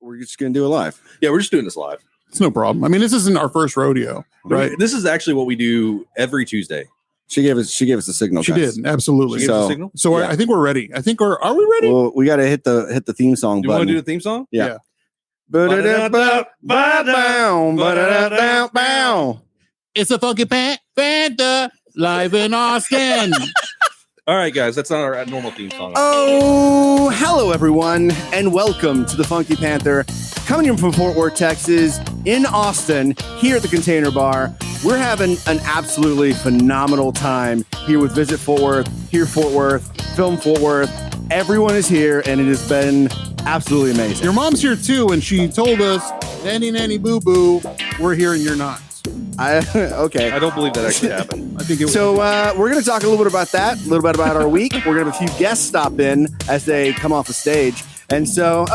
we're just going to do it live. Yeah, we're just doing this live. It's no problem. I mean, this isn't our first rodeo, right? This is actually what we do every Tuesday. She gave us the signal. She guys. did, absolutely. She gave us a signal? So yeah. I think we're ready. Are we ready? Well, we got to hit the theme song Do you button. want to do the theme song? Yeah. It's a Funky Panther live in Austin. All right, guys, that's not our normal theme song. Oh, hello, everyone, and welcome to the Funky Panther, coming in from Fort Worth, Texas, in Austin, here at the Container Bar. We're having an absolutely phenomenal time here with Visit Fort Worth, here Fort Worth, Film Fort Worth. Everyone is here, and it has been absolutely amazing. Your mom's here too, and she told us, nanny boo boo, we're here and you're not. Okay. I don't believe that actually happened. I think it was. So we're going to talk a little bit about that, a little bit about our week. We're going to have a few guests stop in as they come off the stage. And so,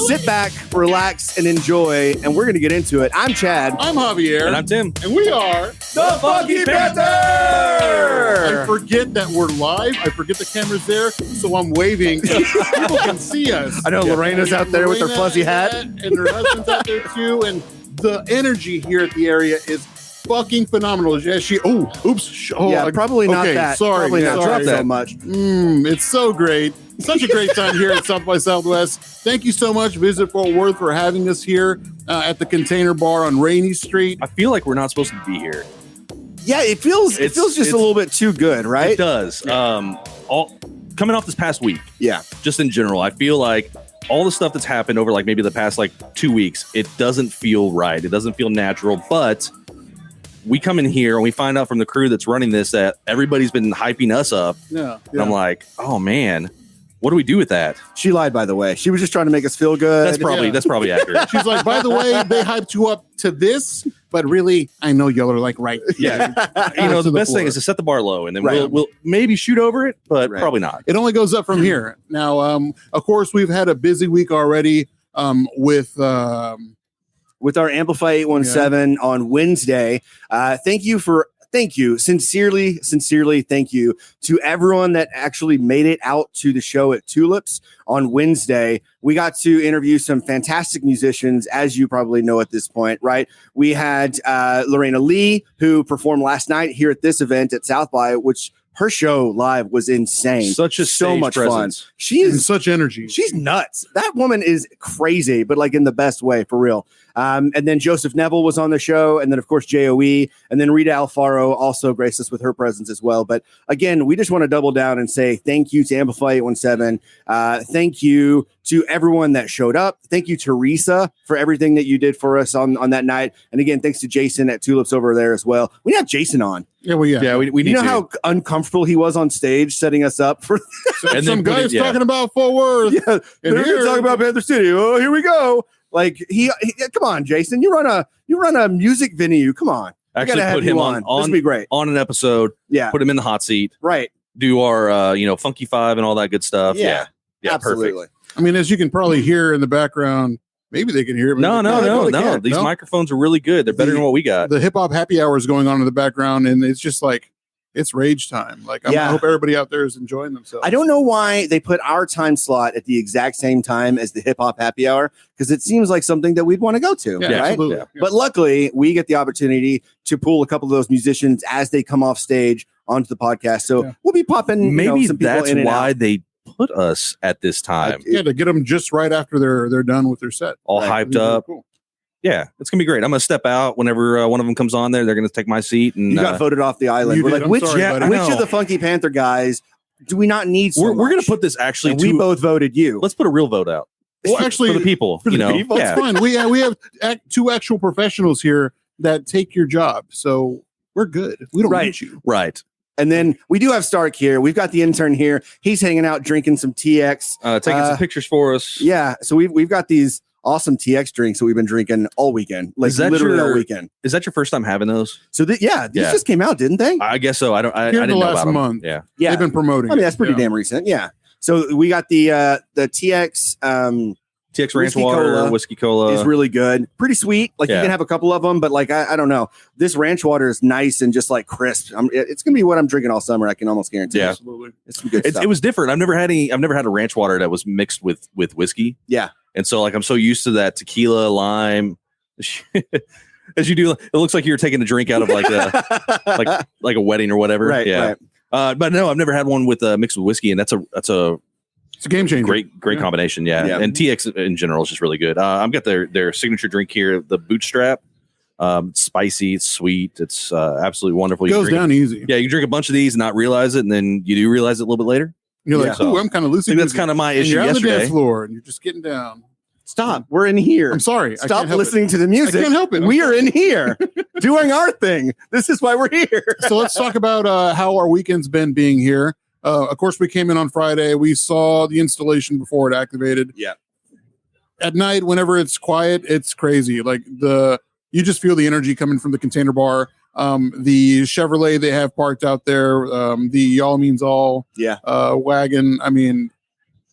sit back, relax, and enjoy. And we're going to get into it. I'm Chad. I'm Javier. And I'm Tim. And we are The Funky Panther! I forget that we're live. I forget the camera's there. So I'm waving. People can see us. I know Lorena's out there with her fuzzy hat. And her husband's out there too. And the energy here at the area is fucking phenomenal. Probably not okay, that. Sorry, Probably not sorry. so much. It's so great. Such a great time here at South by Southwest. Thank you so much, Visit Fort Worth, for having us here at the Container Bar on Rainey Street. I feel like we're not supposed to be here. Yeah, it feels just a little bit too good, right? It does. Coming off this past week, Yeah. just in general, I feel like all the stuff that's happened over like maybe the past like 2 weeks, it doesn't feel right. It doesn't feel natural, but we come in here and we find out from the crew that's running this that everybody's been hyping us up. Yeah. And I'm like, oh man, what do we do with that? She lied, by the way. She was just trying to make us feel good. That's probably accurate. She's like, by the way, they hyped you up to this, but really, I know y'all are like right. Yeah. The best thing is to set the bar low and then Right. we'll maybe shoot over it, but Right. probably not. It only goes up from here. Now, of course, we've had a busy week already with our Amplify 817 on Wednesday. Thank you, sincerely, thank you to everyone that actually made it out to the show at Tulips on Wednesday. We got to interview some fantastic musicians, as you probably know at this point, right? We had Lorena Lee, who performed last night here at this event at South by, which her show live was insane. So much fun. She and is such energy. She's nuts. That woman is crazy, but like in the best way, for real. And then Joseph Neville was on the show. And then, of course, JOE. And then Rita Alfaro also graced us with her presence as well. But again, we just want to double down and say thank you to Amplify 817. Thank you to everyone that showed up. Thank you, Teresa, for everything that you did for us on that night. And again, thanks to Jason at Tulips over there as well. We have Jason on. Yeah, well, yeah. We You need know to. how uncomfortable he was on stage setting us up for And Some then put guys it- yeah. talking about Fort Worth. Yeah, And they're here- talking about Panther City. Oh, here we go. Like he come on, Jason. You run a music venue. Come on. We Actually gotta have put you him on This would be great. on an episode, Yeah. put him in the hot seat, Right. do our Funky Five and all that good stuff. Yeah. Yeah, Absolutely. perfect. I mean, as you can probably hear in the background, maybe they can hear it. but No. they can't. These No? microphones are really good. They're better than what we got. The hip hop happy hour is going on in the background, and it's just like it's rage time. Like I Yeah. hope everybody out there is enjoying themselves. I don't know why they put our time slot at the exact same time as the hip hop happy hour, because it seems like something that we'd want to go to. Yeah, right? absolutely. Yeah. Yeah. But luckily, we get the opportunity to pull a couple of those musicians as they come off stage onto the podcast. So Yeah. we'll be popping Maybe some people that's in and why out. they put us at this time. Yeah, to get them just right after they're done with their set. All Right. hyped up. Cool. Yeah, it's gonna be great. I'm gonna step out whenever one of them comes on there. They're gonna take my seat, and You got voted off the island. You We're did. like, I'm which, sorry, buddy. I which know. of the Funky Panther guys do we not need so we're gonna much? put this actually. And we to- both voted you. let's put a real vote out. Well, actually, for the people. for the people, yeah. it's fine. We have two actual professionals here that take your job, so we're good. We don't Right. need you. Right. And then we do have Stark here. We've got the intern here. He's hanging out drinking some TX. Taking some pictures for us. Yeah. So we've got these awesome TX drinks that we've been drinking all weekend, like Is that literally all your- weekend. Is that your first time having those? So these Yeah. just came out, didn't they? I guess so. I Here in didn't the know last about them. month. Yeah. Yeah. They've been promoting. I mean, that's pretty Yeah. damn recent. Yeah. So we got the TX TX Ranch Whiskey Water, Cola Whiskey Cola. is really good. Pretty sweet. Like you Yeah. can have a couple of them, but like, I don't know. This ranch water is nice and just like crisp. It's going to be what I'm drinking all summer. I can almost guarantee. Yeah. Absolutely. It's some good stuff. It was different. I've never had a ranch water that was mixed with whiskey. Yeah. And so like I'm so used to that tequila, lime. As you do, it looks like you're taking a drink out of like a like a wedding or whatever. Right. Yeah. Right. But no, I've never had one with mixed with whiskey, and that's a It's a game changer. great combination. Yeah. And TX in general is just really good. I've got their signature drink here, the Bootstrap. It's spicy, it's sweet, it's absolutely wonderful. Goes down easy. Yeah, you drink a bunch of these and not realize it, and then you do realize it a little bit later. You're like, ooh, I'm kind of loosey. That's kind of my and issue you're on the yesterday. dance floor and you're just getting down. Stop. We're in here. I'm sorry. Stop listening to the music. I can't help it. We are in here doing our thing. This is why we're here. So let's talk about how our weekend's been being here. Of course, we came in on Friday. We saw the installation before it activated. Yeah. At night, whenever it's quiet, it's crazy. Like you just feel the energy coming from the container bar. The Chevrolet they have parked out there, the Y'all Means All wagon. I mean,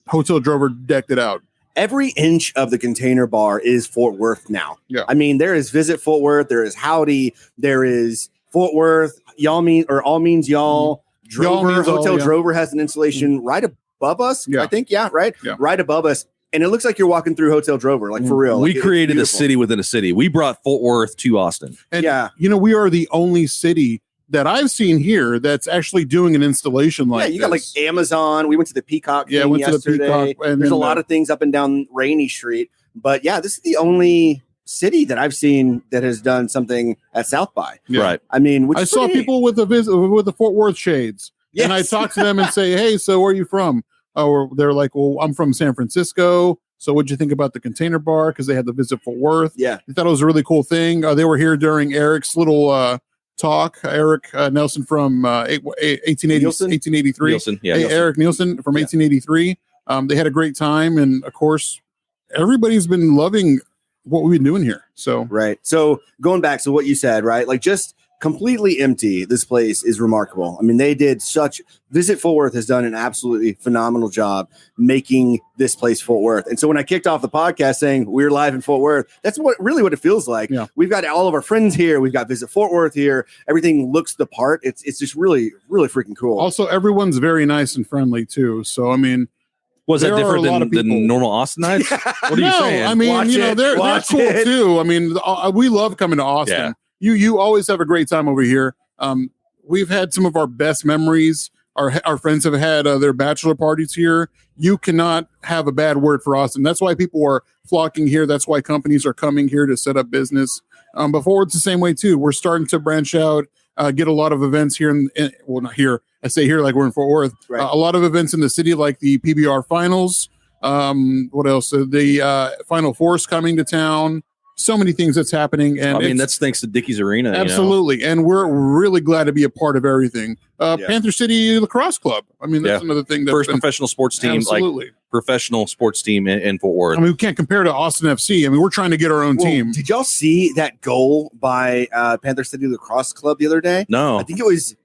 Hotel Drover decked it out. Every inch of the container bar is Fort Worth now. Yeah. I mean, there is Visit Fort Worth, there is Howdy, there is Fort Worth, All Means Y'all. Drover, Hotel Drover has an installation right above us. Yeah. I think, right? Yeah. Right above us. And it looks like you're walking through Hotel Drover, like for real. We Like, created a city within a city. We brought Fort Worth to Austin. And we are the only city that I've seen here that's actually doing an installation like you got like Amazon. We went to the Peacock thing went yesterday. to the Peacock. And there's a lot of things up and down Rainy Street. But this is the only city that I've seen that has done something at South by. Yeah. Right. I mean, I saw people with the Fort Worth shades. Yes. And I talked to them and say, hey, so where are you from? Or they're like, well, I'm from San Francisco. So what'd you think about the container bar? Because they had the Visit Fort Worth. Yeah. I thought it was a really cool thing. They were here during Eric's little talk. Eric Nelson from 1883. Nielsen, Nielsen. Eric Nielsen from 1883. They had a great time. And of course, everybody's been loving what we've been doing here. So right. So going back to what you said, right? Like just completely empty. This place is remarkable. I mean, they did Visit Fort Worth has done an absolutely phenomenal job making this place Fort Worth. And so when I kicked off the podcast saying we're live in Fort Worth, that's what it feels like. Yeah. We've got all of our friends here. We've got Visit Fort Worth here. Everything looks the part. It's just really, really freaking cool. Also, everyone's very nice and friendly too. So, I mean, was that different than normal Austinites? What are you saying? I mean, they're cool too. I mean, we love coming to Austin. Yeah. You always have a great time over here. We've had some of our best memories. Our friends have had their bachelor parties here. You cannot have a bad word for Austin. That's why people are flocking here. That's why companies are coming here to set up business. But Forward's the same way too. We're starting to branch out, get a lot of events here. Well, not here. I say here like we're in Fort Worth. Right. A lot of events in the city, like the PBR finals. What else? The Final Four's coming to town. So many things that's happening. And I mean, that's thanks to Dickies Arena. Absolutely. And we're really glad to be a part of everything. Panther City Lacrosse Club. I mean, that's another thing. First professional sports team, absolutely. Professional sports team in Fort Worth. I mean, we can't compare to Austin FC. I mean, we're trying to get our own team. Did y'all see that goal by Panther City Lacrosse Club the other day? No. I think it was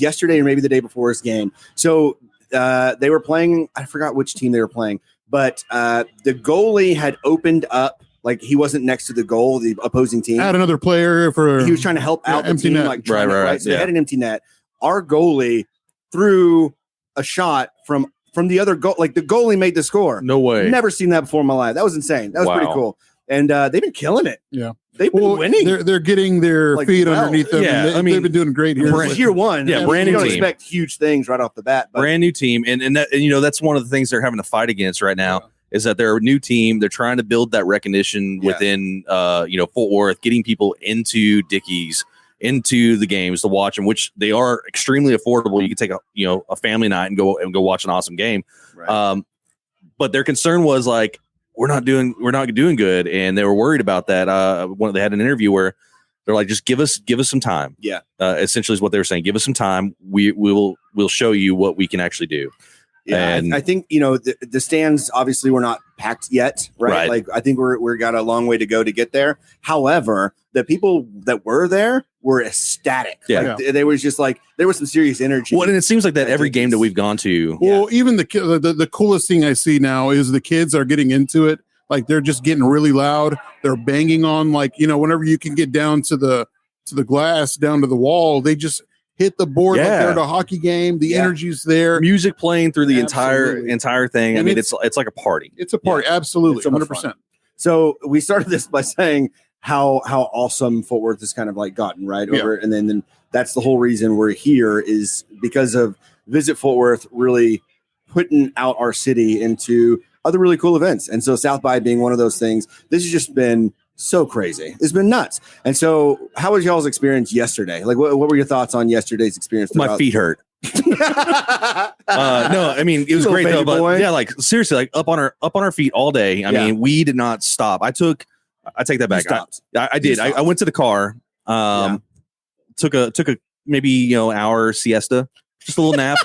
yesterday or maybe the day before his game. So they were playing, I forgot which team they were playing, but the goalie had opened up. Like he wasn't next to the goal, the opposing team. Had another player for. He was trying to help out the team, net. like right. So they had an empty net. Our goalie threw a shot from the other goal. Like the goalie made the score. No way. Never seen that before in my life. That was insane. That was pretty cool. And they've been killing it. Yeah, they've been winning. They're getting their feet underneath them. Yeah, they've been doing great here. This is year one. Yeah, brand new you don't team. expect huge things right off the bat. But brand new team, and that's one of the things they're having to fight against right now. Is that they're a new team. They're trying to build that recognition within, Fort Worth, getting people into Dickies, into the games to watch them, which they are extremely affordable. You can take a family night and go watch an awesome game. Right. But their concern was like, we're not doing good. And they were worried about that. They had an interview where they're like, just give us some time. Yeah. Essentially is what they were saying. Give us some time. We'll show you what we can actually do. Yeah, and I think the stands obviously were not packed yet, right? Like I think we're got a long way to go to get there. However, the people that were there were ecstatic. Yeah, they was just like there was some serious energy. Well, and it seems like that every game that we've gone to. Well, even the coolest thing I see now is the kids are getting into it. Like they're just getting really loud. They're banging on whenever you can get down to the glass, down to the wall, they just hit the board like they're at a hockey game. The energy's there. Music playing through the entire thing. And I mean, it's like a party. It's a party. Absolutely. So 100%. So we started this by saying how awesome Fort Worth has kind of like gotten over. And then that's the whole reason we're here is because of Visit Fort Worth really putting out our city into other really cool events. And so South by being one of those things, this has just been so crazy. It's been nuts. And so how was y'all's experience yesterday? Like what were your thoughts on yesterday's experience? My feet hurt. No, I mean, it was great though, but like seriously, like up on our feet all day. I mean, we did not stop. I take that back. I did. I went to the car, took a maybe hour siesta, just a little nap.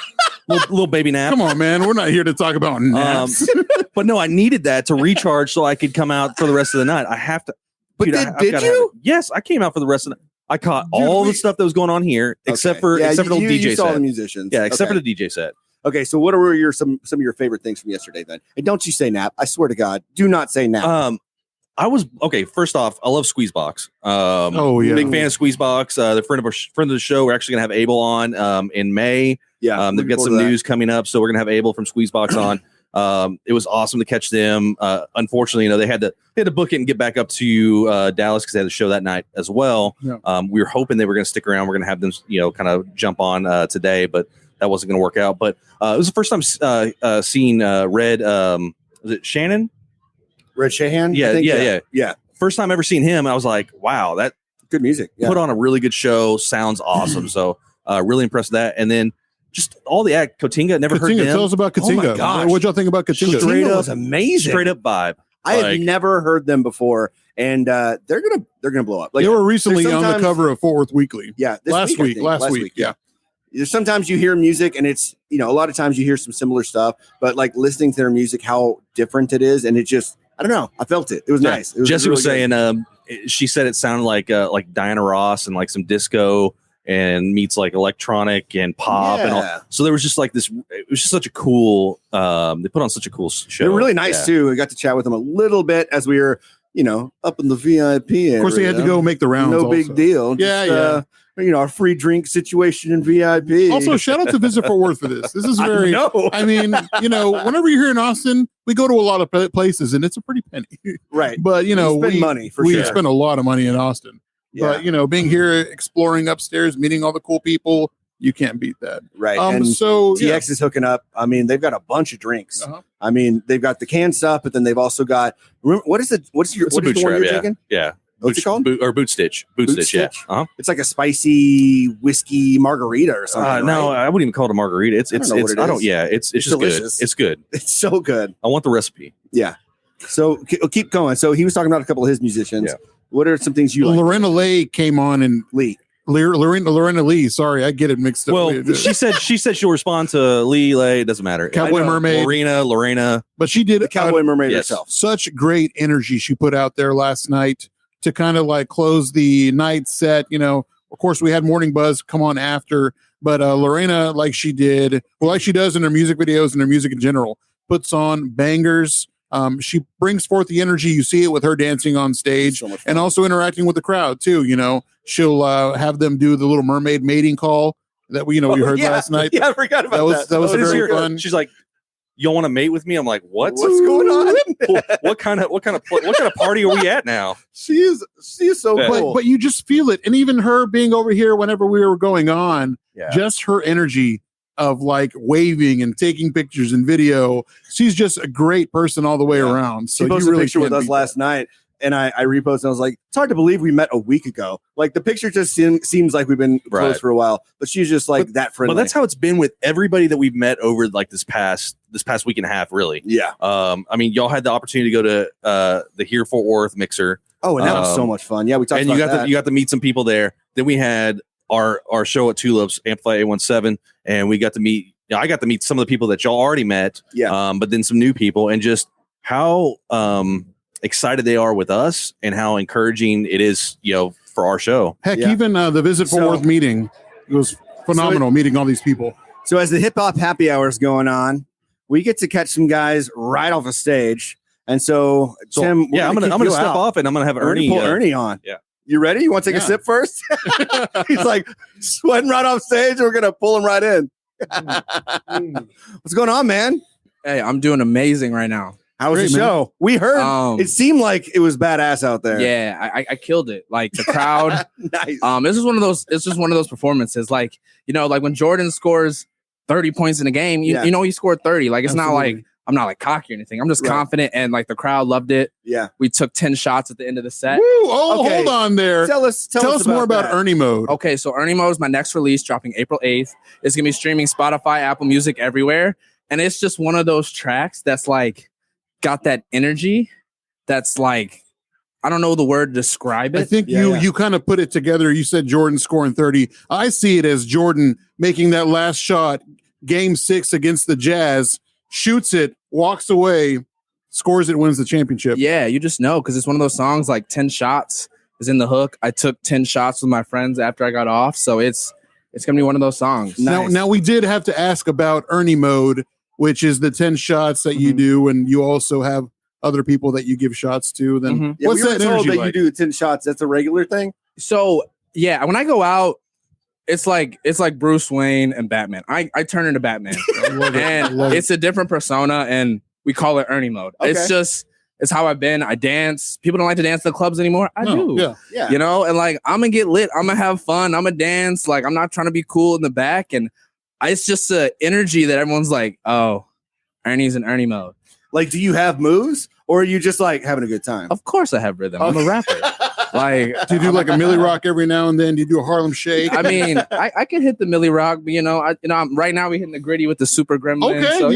Little baby nap. Come on, man. We're not here to talk about naps. But no, I needed that to recharge so I could come out for the rest of the night. I have to. But did you? Yes, I came out for the rest of the night. I caught all the stuff that was going on here, except for the DJ set. The musicians. Yeah, except for the DJ set. Okay, so what were some of your favorite things from yesterday then? And don't you say nap. I swear to God, do not say nap. First off, I love Squeezebox. Big fan of Squeezebox. The friend of the show. We're actually gonna have Abel on in May. Yeah, they've got some news coming up, so we're gonna have Abel from Squeezebox on. It was awesome to catch them. Unfortunately, they had to book it and get back up to Dallas because they had a show that night as well. Yeah. We were hoping they were gonna stick around. We're gonna have them, kind of jump on today, but that wasn't gonna work out. But it was the first time seeing Red. Was it Shannon? Red Shahan? Yeah. First time ever seeing him, I was like, wow, that good music. Yeah. Put on a really good show. Sounds awesome. So really impressed with that. And then just all the act. Cotinga, never heard them. Tell us about Cotinga. Oh my gosh. What'd y'all think about Cotinga? Straight up was amazing. Straight up vibe. I had never heard them before, and they're gonna blow up. Like, they were recently on the cover of Fort Worth Weekly. Yeah, last week. Yeah. Sometimes you hear music and it's, a lot of times you hear some similar stuff, but like listening to their music, how different it is. And it just, I don't know. I felt it. It was nice. It was Jesse was saying, she said it sounded like Diana Ross and like some disco and meets like electronic and pop and all. So there was just like this, it was just such a cool, they put on such a cool show. They're really nice too. We got to chat with them a little bit as we were, up in the VIP area. Of course, they had to go make the rounds. No big deal. Our free drink situation in VIP. Also, shout out to Visit Fort Worth for this. This is very, I mean, whenever you're here in Austin, we go to a lot of places and it's a pretty penny. Right. But, we spend money for we sure. spend a lot of money in Austin. Yeah. But, being here, exploring upstairs, meeting all the cool people, you can't beat that. Right. And so TX is hooking up. I mean, they've got a bunch of drinks. I mean, they've got the canned stuff, but then they've also got, what is the one you're drinking? Yeah. What's it called? Boot Stitch. Boot Stitch. Yeah. It's like a spicy whiskey margarita or something. No, I wouldn't even call it a margarita. It's just delicious. good. It's good. It's so good. I want the recipe. Yeah. So keep going. So he was talking about a couple of his musicians. Yeah. What are some things you like? Lorena Lee came on and Lorena Lee. Sorry, I get it mixed up. Well, she said she'll respond to Lee. It doesn't matter. Cowboy Mermaid, Lorena. But she did the Cowboy Mermaid herself. Such great energy she put out there last night to kind of like close the night set. Of course, we had Morning Buzz come on after, but Lorena, like she does in her music videos and her music in general, puts on bangers. She brings forth the energy. You see it with her dancing on stage and also interacting with the crowd too. She'll have them do the Little Mermaid mating call that we heard last night. Yeah, I forgot about that. That was very fun. She's like, "You want to mate with me?" I'm like, "What's going on? what kind of party are we at now?" She is so cool. But you just feel it, and even her being over here whenever we were going on, just her energy of like waving and taking pictures and video. She's just a great person all the way around. So she posted a picture with us last night, and I reposted. And I was like, it's hard to believe we met a week ago. Like the picture just seems like we've been close for a while, but she's just like that friendly. Well, that's how it's been with everybody that we've met over like this past week and a half, really. Yeah. I mean, y'all had the opportunity to go to the Here Fort Worth mixer. Oh, and that was so much fun. Yeah, we talked about that. You got to meet some people there. Then we had our show at Tulips, Amplify 817, and we got to meet. I got to meet some of the people that y'all already met. Yeah. But then some new people, and just how excited they are with us, and how encouraging it is, for our show. Heck, even the Visit Fort Worth meeting, it was phenomenal meeting all these people. So as the hip hop happy hour is going on, we get to catch some guys right off a stage. And so Tim, I'm gonna step off, and I'm gonna have Ernie pull Ernie on. Yeah. You ready? You want to take a sip first? He's like sweating right off stage. We're gonna pull him right in. What's going on, man? Hey, I'm doing amazing right now. How was the show? We heard it seemed like it was badass out there. Yeah, I killed it. Like the crowd. Nice. This is one of those. It's just one of those performances. Like like when Jordan scores 30 points in a game, you know he scored 30. Like it's not like I'm not like cocky or anything. I'm just confident, and like the crowd loved it. Yeah, we took 10 shots at the end of the set. Woo! Oh, okay. Hold on there. Tell us more about Ernie Mode. Okay, so Ernie Mode is my next release, dropping April 8th. It's gonna be streaming Spotify, Apple Music, everywhere, and it's just one of those tracks that's like got that energy. That's like I don't know the word to describe it. I think you kind of put it together. You said Jordan scoring 30. I see it as Jordan making that last shot, Game 6 against the Jazz, shoots it, walks away, scores it, wins the championship. Yeah, you just know because it's one of those songs like 10 shots is in the hook. I took 10 shots with my friends after I got off, so it's gonna be one of those songs. Nice. Now we did have to ask about Ernie Mode, which is the 10 shots that you do, and you also have other people that you give shots to. Then what's that energy like? You do 10 shots. That's a regular thing. So yeah, when I go out, it's like Bruce Wayne and Batman. I turn into Batman, and it's a different persona, and we call it Ernie Mode. Okay. It's how I've been. I dance. People don't like to dance to the clubs anymore. I do. Yeah. You know, and like I'm gonna get lit. I'm gonna have fun. I'm gonna dance. Like I'm not trying to be cool in the back, and it's just an energy that everyone's like, oh, Ernie's in Ernie Mode. Like, do you have moves, or are you just like having a good time? Of course, I have rhythm. I'm a rapper. Like, do you do like a Millie Rock every now and then? Do you do a Harlem Shake? I mean, I can hit the Millie Rock, but I'm right now we hitting the gritty with the Super Gremlin. Okay, so,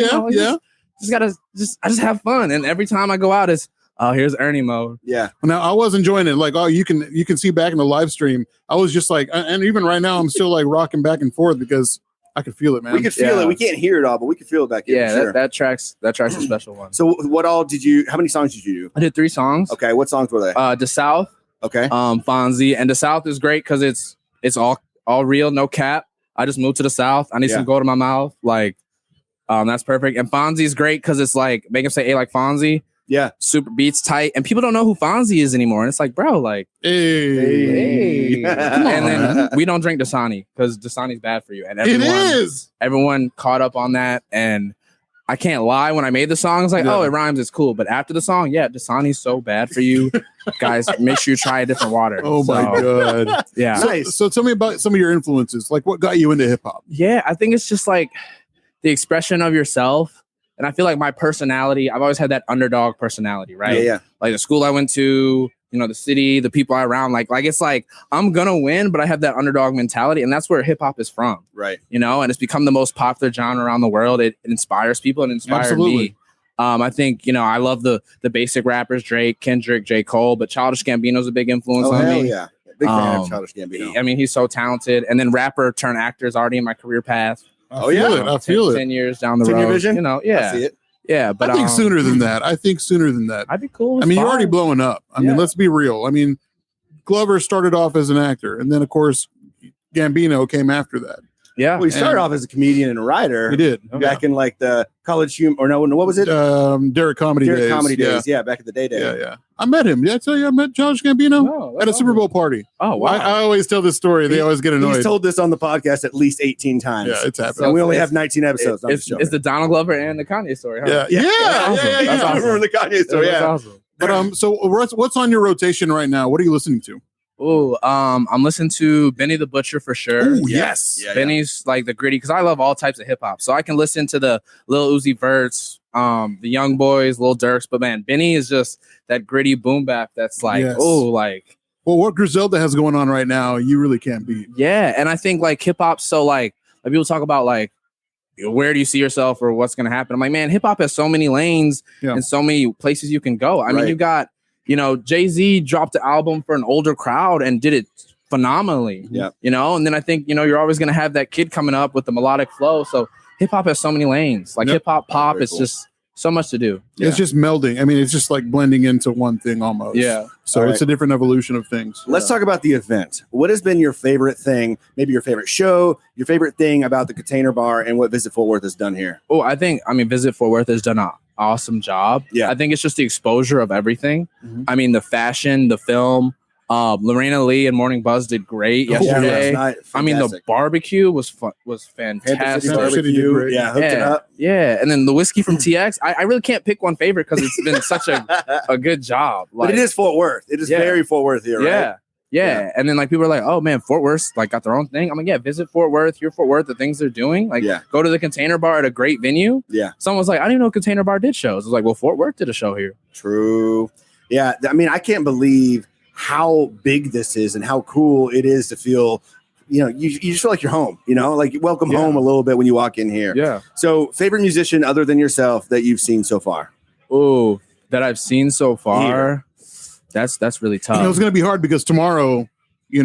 I just have fun, and every time I go out, it's here's Ernie Mode. Yeah. Now I was enjoying it. Like, you can see back in the live stream, I was just like, and even right now, I'm still like rocking back and forth because I could feel it, man. We could feel it. We can't hear it all, but we could feel it back here. Yeah, sure. that track's a special one. So how many songs did you do? I did 3 songs. Okay, what songs were they? The South. Okay. Fonzie. And the South is great because it's all real, no cap. I just moved to the South. I need some gold in my mouth. Like, that's perfect. And Fonzie is great because it's like make him say "Hey" like Fonzie. Yeah. Super beats tight. And people don't know who Fonzie is anymore. And it's like, bro, like, hey. Come on. And then we don't drink Dasani because Dasani's bad for you. And everyone caught up on that. And I can't lie. When I made the song, I was like, oh, it rhymes. It's cool. But after the song, Dasani's so bad for you. Guys, make sure you try a different water. Oh, my God. Yeah. So tell me about some of your influences. Like, what got you into hip hop? Yeah, I think it's just like the expression of yourself. And I feel like my personality, I've always had that underdog personality, right? Yeah. Like the school I went to, the city, the people I around, like it's like I'm gonna win, but I have that underdog mentality, and that's where hip hop is from, right? And it's become the most popular genre around the world. It inspires people and inspired me. I think I love the basic rappers, Drake, Kendrick, J. Cole, but Childish Gambino's a big influence on me. Yeah, big fan of Childish Gambino. I mean, he's so talented, and then rapper turned actor is already in my career path. I feel it. 10 years down the road. Your vision? I see it. Yeah, but I think sooner than that. I'd be cool. I mean, you're already blowing up. I mean, let's be real. I mean, Glover started off as an actor, and then of course Gambino came after that. Yeah, well, he started off as a comedian and a writer. He did back in like the college humor, or no, what was it? Derek Comedy Days. Yeah, back in the day. Yeah. I met him. Did I tell you I met Childish Gambino at a Super Bowl party? Oh, wow. I always tell this story. They always get annoyed. He's told this on the podcast at least 18 times. Yeah, it's happened. And we only have 19 episodes. It's the Donald Glover and the Kanye story. Huh? Yeah. That's awesome. I remember the Kanye story. That's awesome. But so what's on your rotation right now? What are you listening to? Oh, I'm listening to Benny the Butcher for sure. Ooh, yes. Benny's like the gritty because I love all types of hip hop. So I can listen to the Lil Uzi Verts, the Young Boys, Lil Durks. But man, Benny is just that gritty boom bap that's like, like. Well, what Griselda has going on right now, you really can't beat. Yeah. And I think like hip hop, so like people talk about like, where do you see yourself or what's going to happen? I'm like, man, hip hop has so many lanes and so many places you can go. I mean, you got, Jay-Z dropped the album for an older crowd and did it phenomenally. Yeah. And then I think, you're always going to have that kid coming up with the melodic flow. So hip hop has so many lanes. Like hip hop, pop, it's just so much to do. It's just melding. I mean, it's just like blending into one thing almost. Yeah. So it's a different evolution of things. Let's talk about the event. What has been your favorite thing, maybe your favorite show, your favorite thing about the Container Bar and what Visit Fort Worth has done here? Oh, Visit Fort Worth has done an awesome job. Yeah. I think it's just the exposure of everything. Mm-hmm. I mean, the fashion, the film, Lorena Lee and Morning Buzz did great yesterday. I mean, the barbecue was fantastic. Barbecue. Yeah, hooked it up. Yeah, and then the whiskey from TX. I really can't pick one favorite because it's been such a good job. Like, but it is Fort Worth. It is very Fort Worth here, right? Yeah. And then like people are like, oh man, Fort Worth's like got their own thing. I'm like, visit Fort Worth, hear Fort Worth, the things they're doing. Like go to the Container Bar at a great venue. Yeah. Someone's like, I didn't even know Container Bar did shows. I was like, well, Fort Worth did a show here. True. Yeah. I mean, I can't believe how big this is and how cool it is to feel, you just feel like you're home, like welcome home a little bit when you walk in here. Yeah. So favorite musician other than yourself that you've seen so far? Oh, that I've seen so far. Here. That's really tough. It's going to be hard because tomorrow, you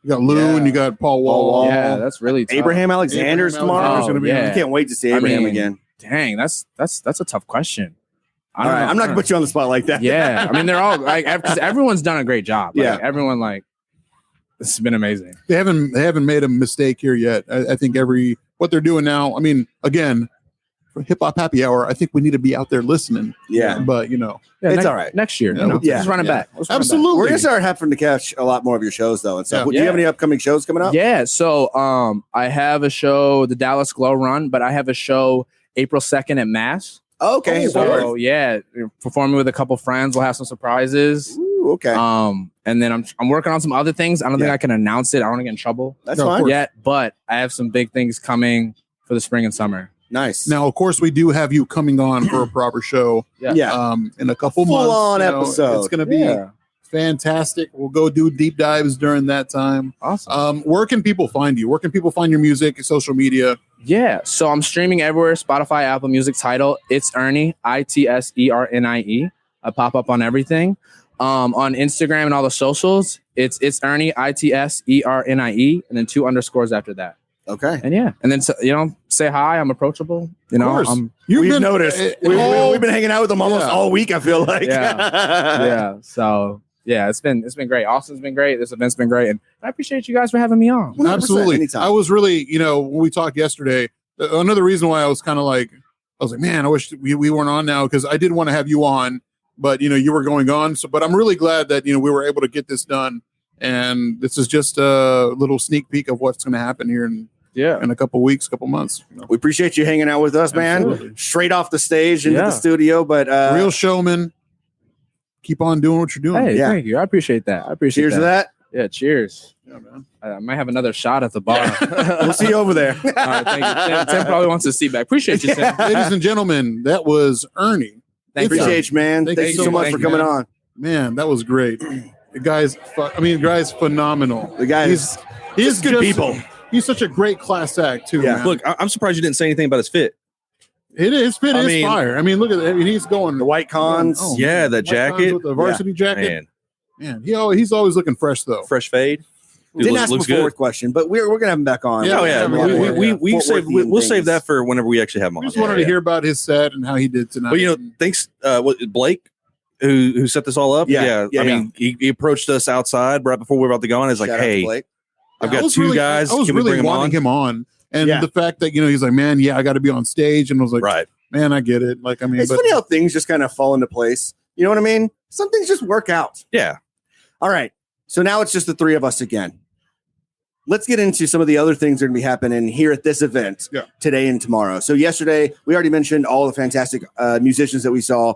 got Lou and you got Paul Wall. Yeah, that's really tough. Abraham Alexander's tomorrow. Oh, you can't wait to see Abraham again. Dang, that's a tough question. All right, I'm not gonna put you on the spot like that. Yeah, I mean they're all like because everyone's done a great job. Like, everyone this has been amazing. They haven't made a mistake here yet. I think what they're doing now. I mean, again, for Hip Hop Happy Hour, I think we need to be out there listening. Yeah, but it's all right. Next year, just run it back. Absolutely, we're gonna start having to catch a lot more of your shows though. And stuff. Do you have any upcoming shows coming up? Yeah, so I have a show, the Dallas Glow Run, but I have a show April 2nd at Mass. Okay. So performing with a couple friends. We'll have some surprises. Ooh, okay. And then I'm working on some other things. I don't think I can announce it. I don't want to get in trouble. That's fine. Yet, but I have some big things coming for the spring and summer. Nice. Now, of course, we do have you coming on for a proper show. In a couple months. Full-on episode. It's going to be fantastic. We'll go do deep dives during that time. Awesome. Where can people find you? Where can people find your music, social media? Yeah, so I'm streaming everywhere. Spotify, Apple Music, Tidal. It's Ernie, ITSERNIE. I pop up on everything. On Instagram and all the socials, it's Ernie, ITSERNIE, and then 2 underscores after that. Okay. And and then say hi. I'm approachable. We've noticed. We've been hanging out with them almost all week. I feel like. So. Yeah, it's been great. Austin's been great. This event's been great, and I appreciate you guys for having me on. Absolutely. Anytime. I was really, when we talked yesterday, another reason why I was kind of like, man, I wish we weren't on now because I did want to have you on, but you were going on. So, but I'm really glad that we were able to get this done, and this is just a little sneak peek of what's going to happen here in a couple weeks, couple months. We appreciate you hanging out with us, man. Straight off the stage into the studio, but real showman. Keep on doing what you're doing. Hey, thank you. I appreciate that. Cheers to that. Yeah, cheers. Yeah, man. I might have another shot at the bar. We'll see you over there. All right, thank you. Tim probably wants to see back. Appreciate you, Tim. Ladies and gentlemen, that was Ernie. Appreciate you, man. Thank you so much for coming on. Man, that was great. The guy's phenomenal. The guy he's good people. He's such a great class act too. Man. Look, I'm surprised you didn't say anything about his fit. His fit is fire. I mean, look at that. He's going the white cons. That jacket with the varsity jacket. Man, he's always looking fresh though. Fresh fade. Dude, didn't ask before with question, but we're gonna have him back on. We'll save that for whenever we actually have him on. We just wanted to hear about his set and how he did tonight. Well, thanks, Blake, who set this all up. I mean, he approached us outside right before we were about to go on. He's like, "Hey, I've got 2 guys. I was really wanting him on." And the fact that, he's like, man, I got to be on stage. And I was like, man, I get it. Like, I mean, it's funny how things just kind of fall into place. You know what I mean? Some things just work out. Yeah. All right. So now it's just the 3 of us again. Let's get into some of the other things that are going to be happening here at this event today and tomorrow. So yesterday, we already mentioned all the fantastic musicians that we saw.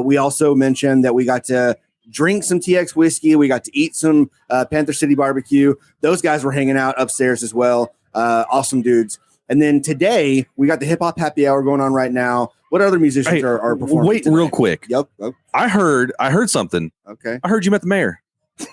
We also mentioned that we got to drink some TX whiskey. We got to eat some Panther City barbecue. Those guys were hanging out upstairs as well. Awesome dudes. And then today we got the Hip Hop Happy Hour going on right now. What other musicians are performing? Wait, today? real quick. Yep. I heard something. Okay. I heard you met the mayor. I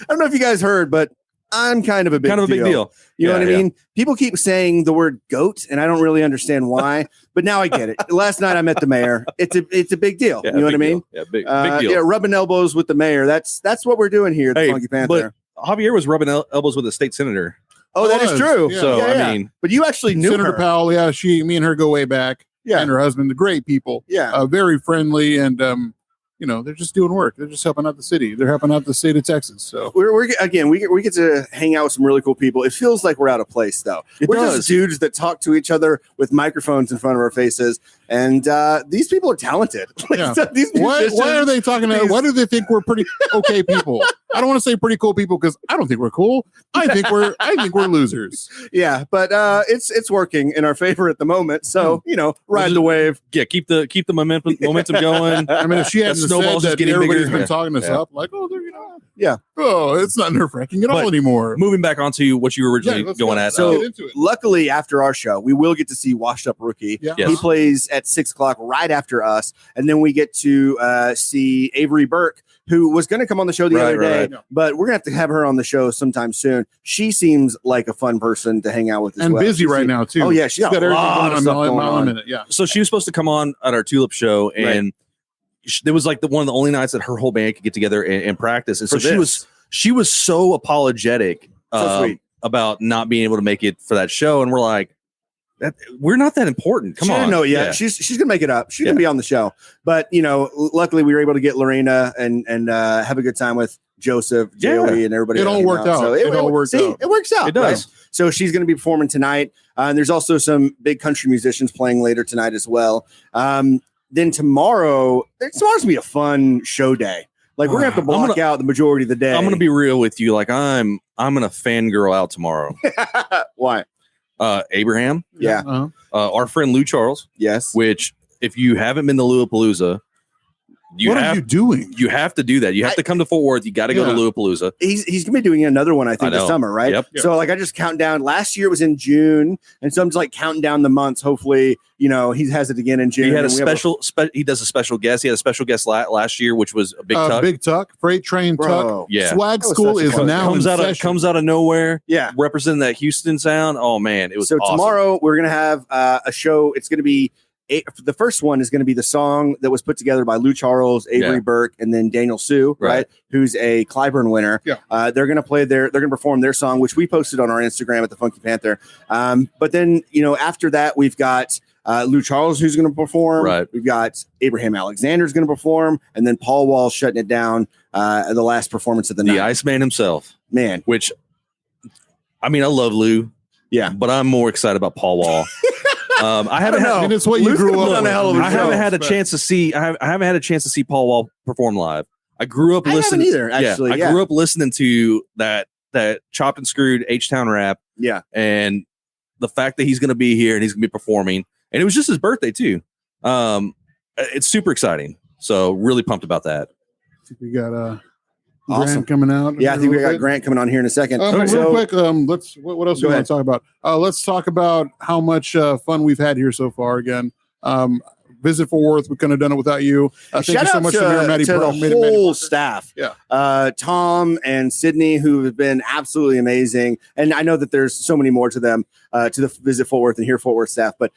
don't know if you guys heard, but I'm kind of a big deal. You know what I mean? People keep saying the word goat, and I don't really understand why. But now I get it. Last night I met the mayor. It's a big deal. Yeah, you know what I mean? Yeah, big deal. Yeah, rubbing elbows with the mayor. That's what we're doing here at the Funky Panther. But Javier was rubbing elbows with a state senator. Oh, that is true. Yeah. So I mean, but you actually knew Senator her. Powell. Yeah, me and her go way back. Yeah, and her husband, the great people. Yeah, very friendly, and they're just doing work. They're just helping out the city. They're helping out the state of Texas. So we get to hang out with some really cool people. It feels like we're out of place though. We're just dudes that talk to each other with microphones in front of our faces, And these people are talented. Yeah. These Why musicians- are they talking about? Why do they think we're pretty okay people? I don't want to say pretty cool people because I don't think we're cool. I think we're losers. Yeah, but it's working in our favor at the moment. So ride the wave. Yeah, keep the momentum going. I mean, if she hadn't snowball's said just that getting everybody's bigger. been talking us Yeah. up, like, oh, they're Yeah. oh, it's not nerve-wracking at all But anymore. Moving back onto what you were originally let's going go. at. So- Get into it. Luckily, after our show, we will get to see Washed Up Rookie. Yeah. Yes. He plays at 6:00 right after us, and then we get to see Avery Burke, who was going to come on the show the other day, right. but we're going to have her on the show sometime soon. She seems like a fun person to hang out with as And well. busy right now too. Oh yeah, she's got a everything lot going of on, stuff mile going a on. minute. Yeah. So she was supposed to come on at our Tulip show, and there was like one of the only nights that her whole band could get together and practice. And so For she was so apologetic So sweet. about not being able to make it for that show, and we're like, we're not that important. Come she on, didn't know yet. Yeah. She's gonna make it up. She's gonna be on the show. But luckily we were able to get Lorena and have a good time with Joseph, Joey, and everybody. It all worked out. So It all worked out. It works out. It does. Right? So she's going to be performing tonight. And there's also some big country musicians playing later tonight as well. Then tomorrow's gonna be a fun show day. Like we're gonna have to block out the majority of the day. I'm gonna be real with you. Like I'm gonna fangirl out tomorrow. Why? Abraham, Yeah. Uh-huh. our friend Lou Charles, Yes. which if you haven't been to Louapalooza, What are you doing? you have to do that. You have to come to Fort Worth. You got to go to Yeah. Louapalooza. He's gonna be doing another one, I think, I this know. summer, right? Yep. So like I just count down. Last year it was in June, and so I'm just like counting down the months. Hopefully, he has it again in June. He had a and we have special. He does a special guest. He had a special guest last year, which was a big tuck. Big Tuck, Freight Train Bro. Tuck. Yeah. Swag That was School such a is fun- now comes in out of session. comes out of nowhere. Yeah. Representing that Houston sound. Oh man, it was So awesome. tomorrow we're gonna have a show. It's gonna be the first one is going to be the song that was put together by Lou Charles, Avery Yeah. Burke, and then Daniel Sue, right? Who's a Clyburn winner. Yeah. They're going to perform their song, which we posted on our Instagram at the Funky Panther. But then, after that, we've got Lou Charles, who's going to perform. Right. We've got Abraham Alexander's going to perform, and then Paul Wall shutting it down at the last performance of the the night. Iceman himself, Man. which I mean, I love Lou. Yeah. but I'm more excited about Paul Wall. I haven't know. had. And it's what you Lou's grew gonna up put on with. a hell of a I show, haven't had a chance to see. I haven't had a chance to see Paul Wall perform live. I grew up I listening. haven't either, actually. I grew up listening to that chopped and screwed H-Town rap, Yeah. and the fact that he's going to be here and he's going to be performing, and it was just his birthday too. It's super exciting. So really pumped about that. We got Awesome. Grant coming out. Yeah, I think we got Grant coming on here in a second. Real So- quick, let's. What else do Go we ahead. want to talk about? Let's talk about how much fun we've had here so far. Again, visit Fort Worth. We couldn't have done it without you. Thank Shout you so out much to, to Maddie to the Brown- Maddie whole Parker. staff. Yeah. Tom and Sydney, who have been absolutely amazing. And I know that there's so many more to them, to the Visit Fort Worth and Here Fort Worth staff, but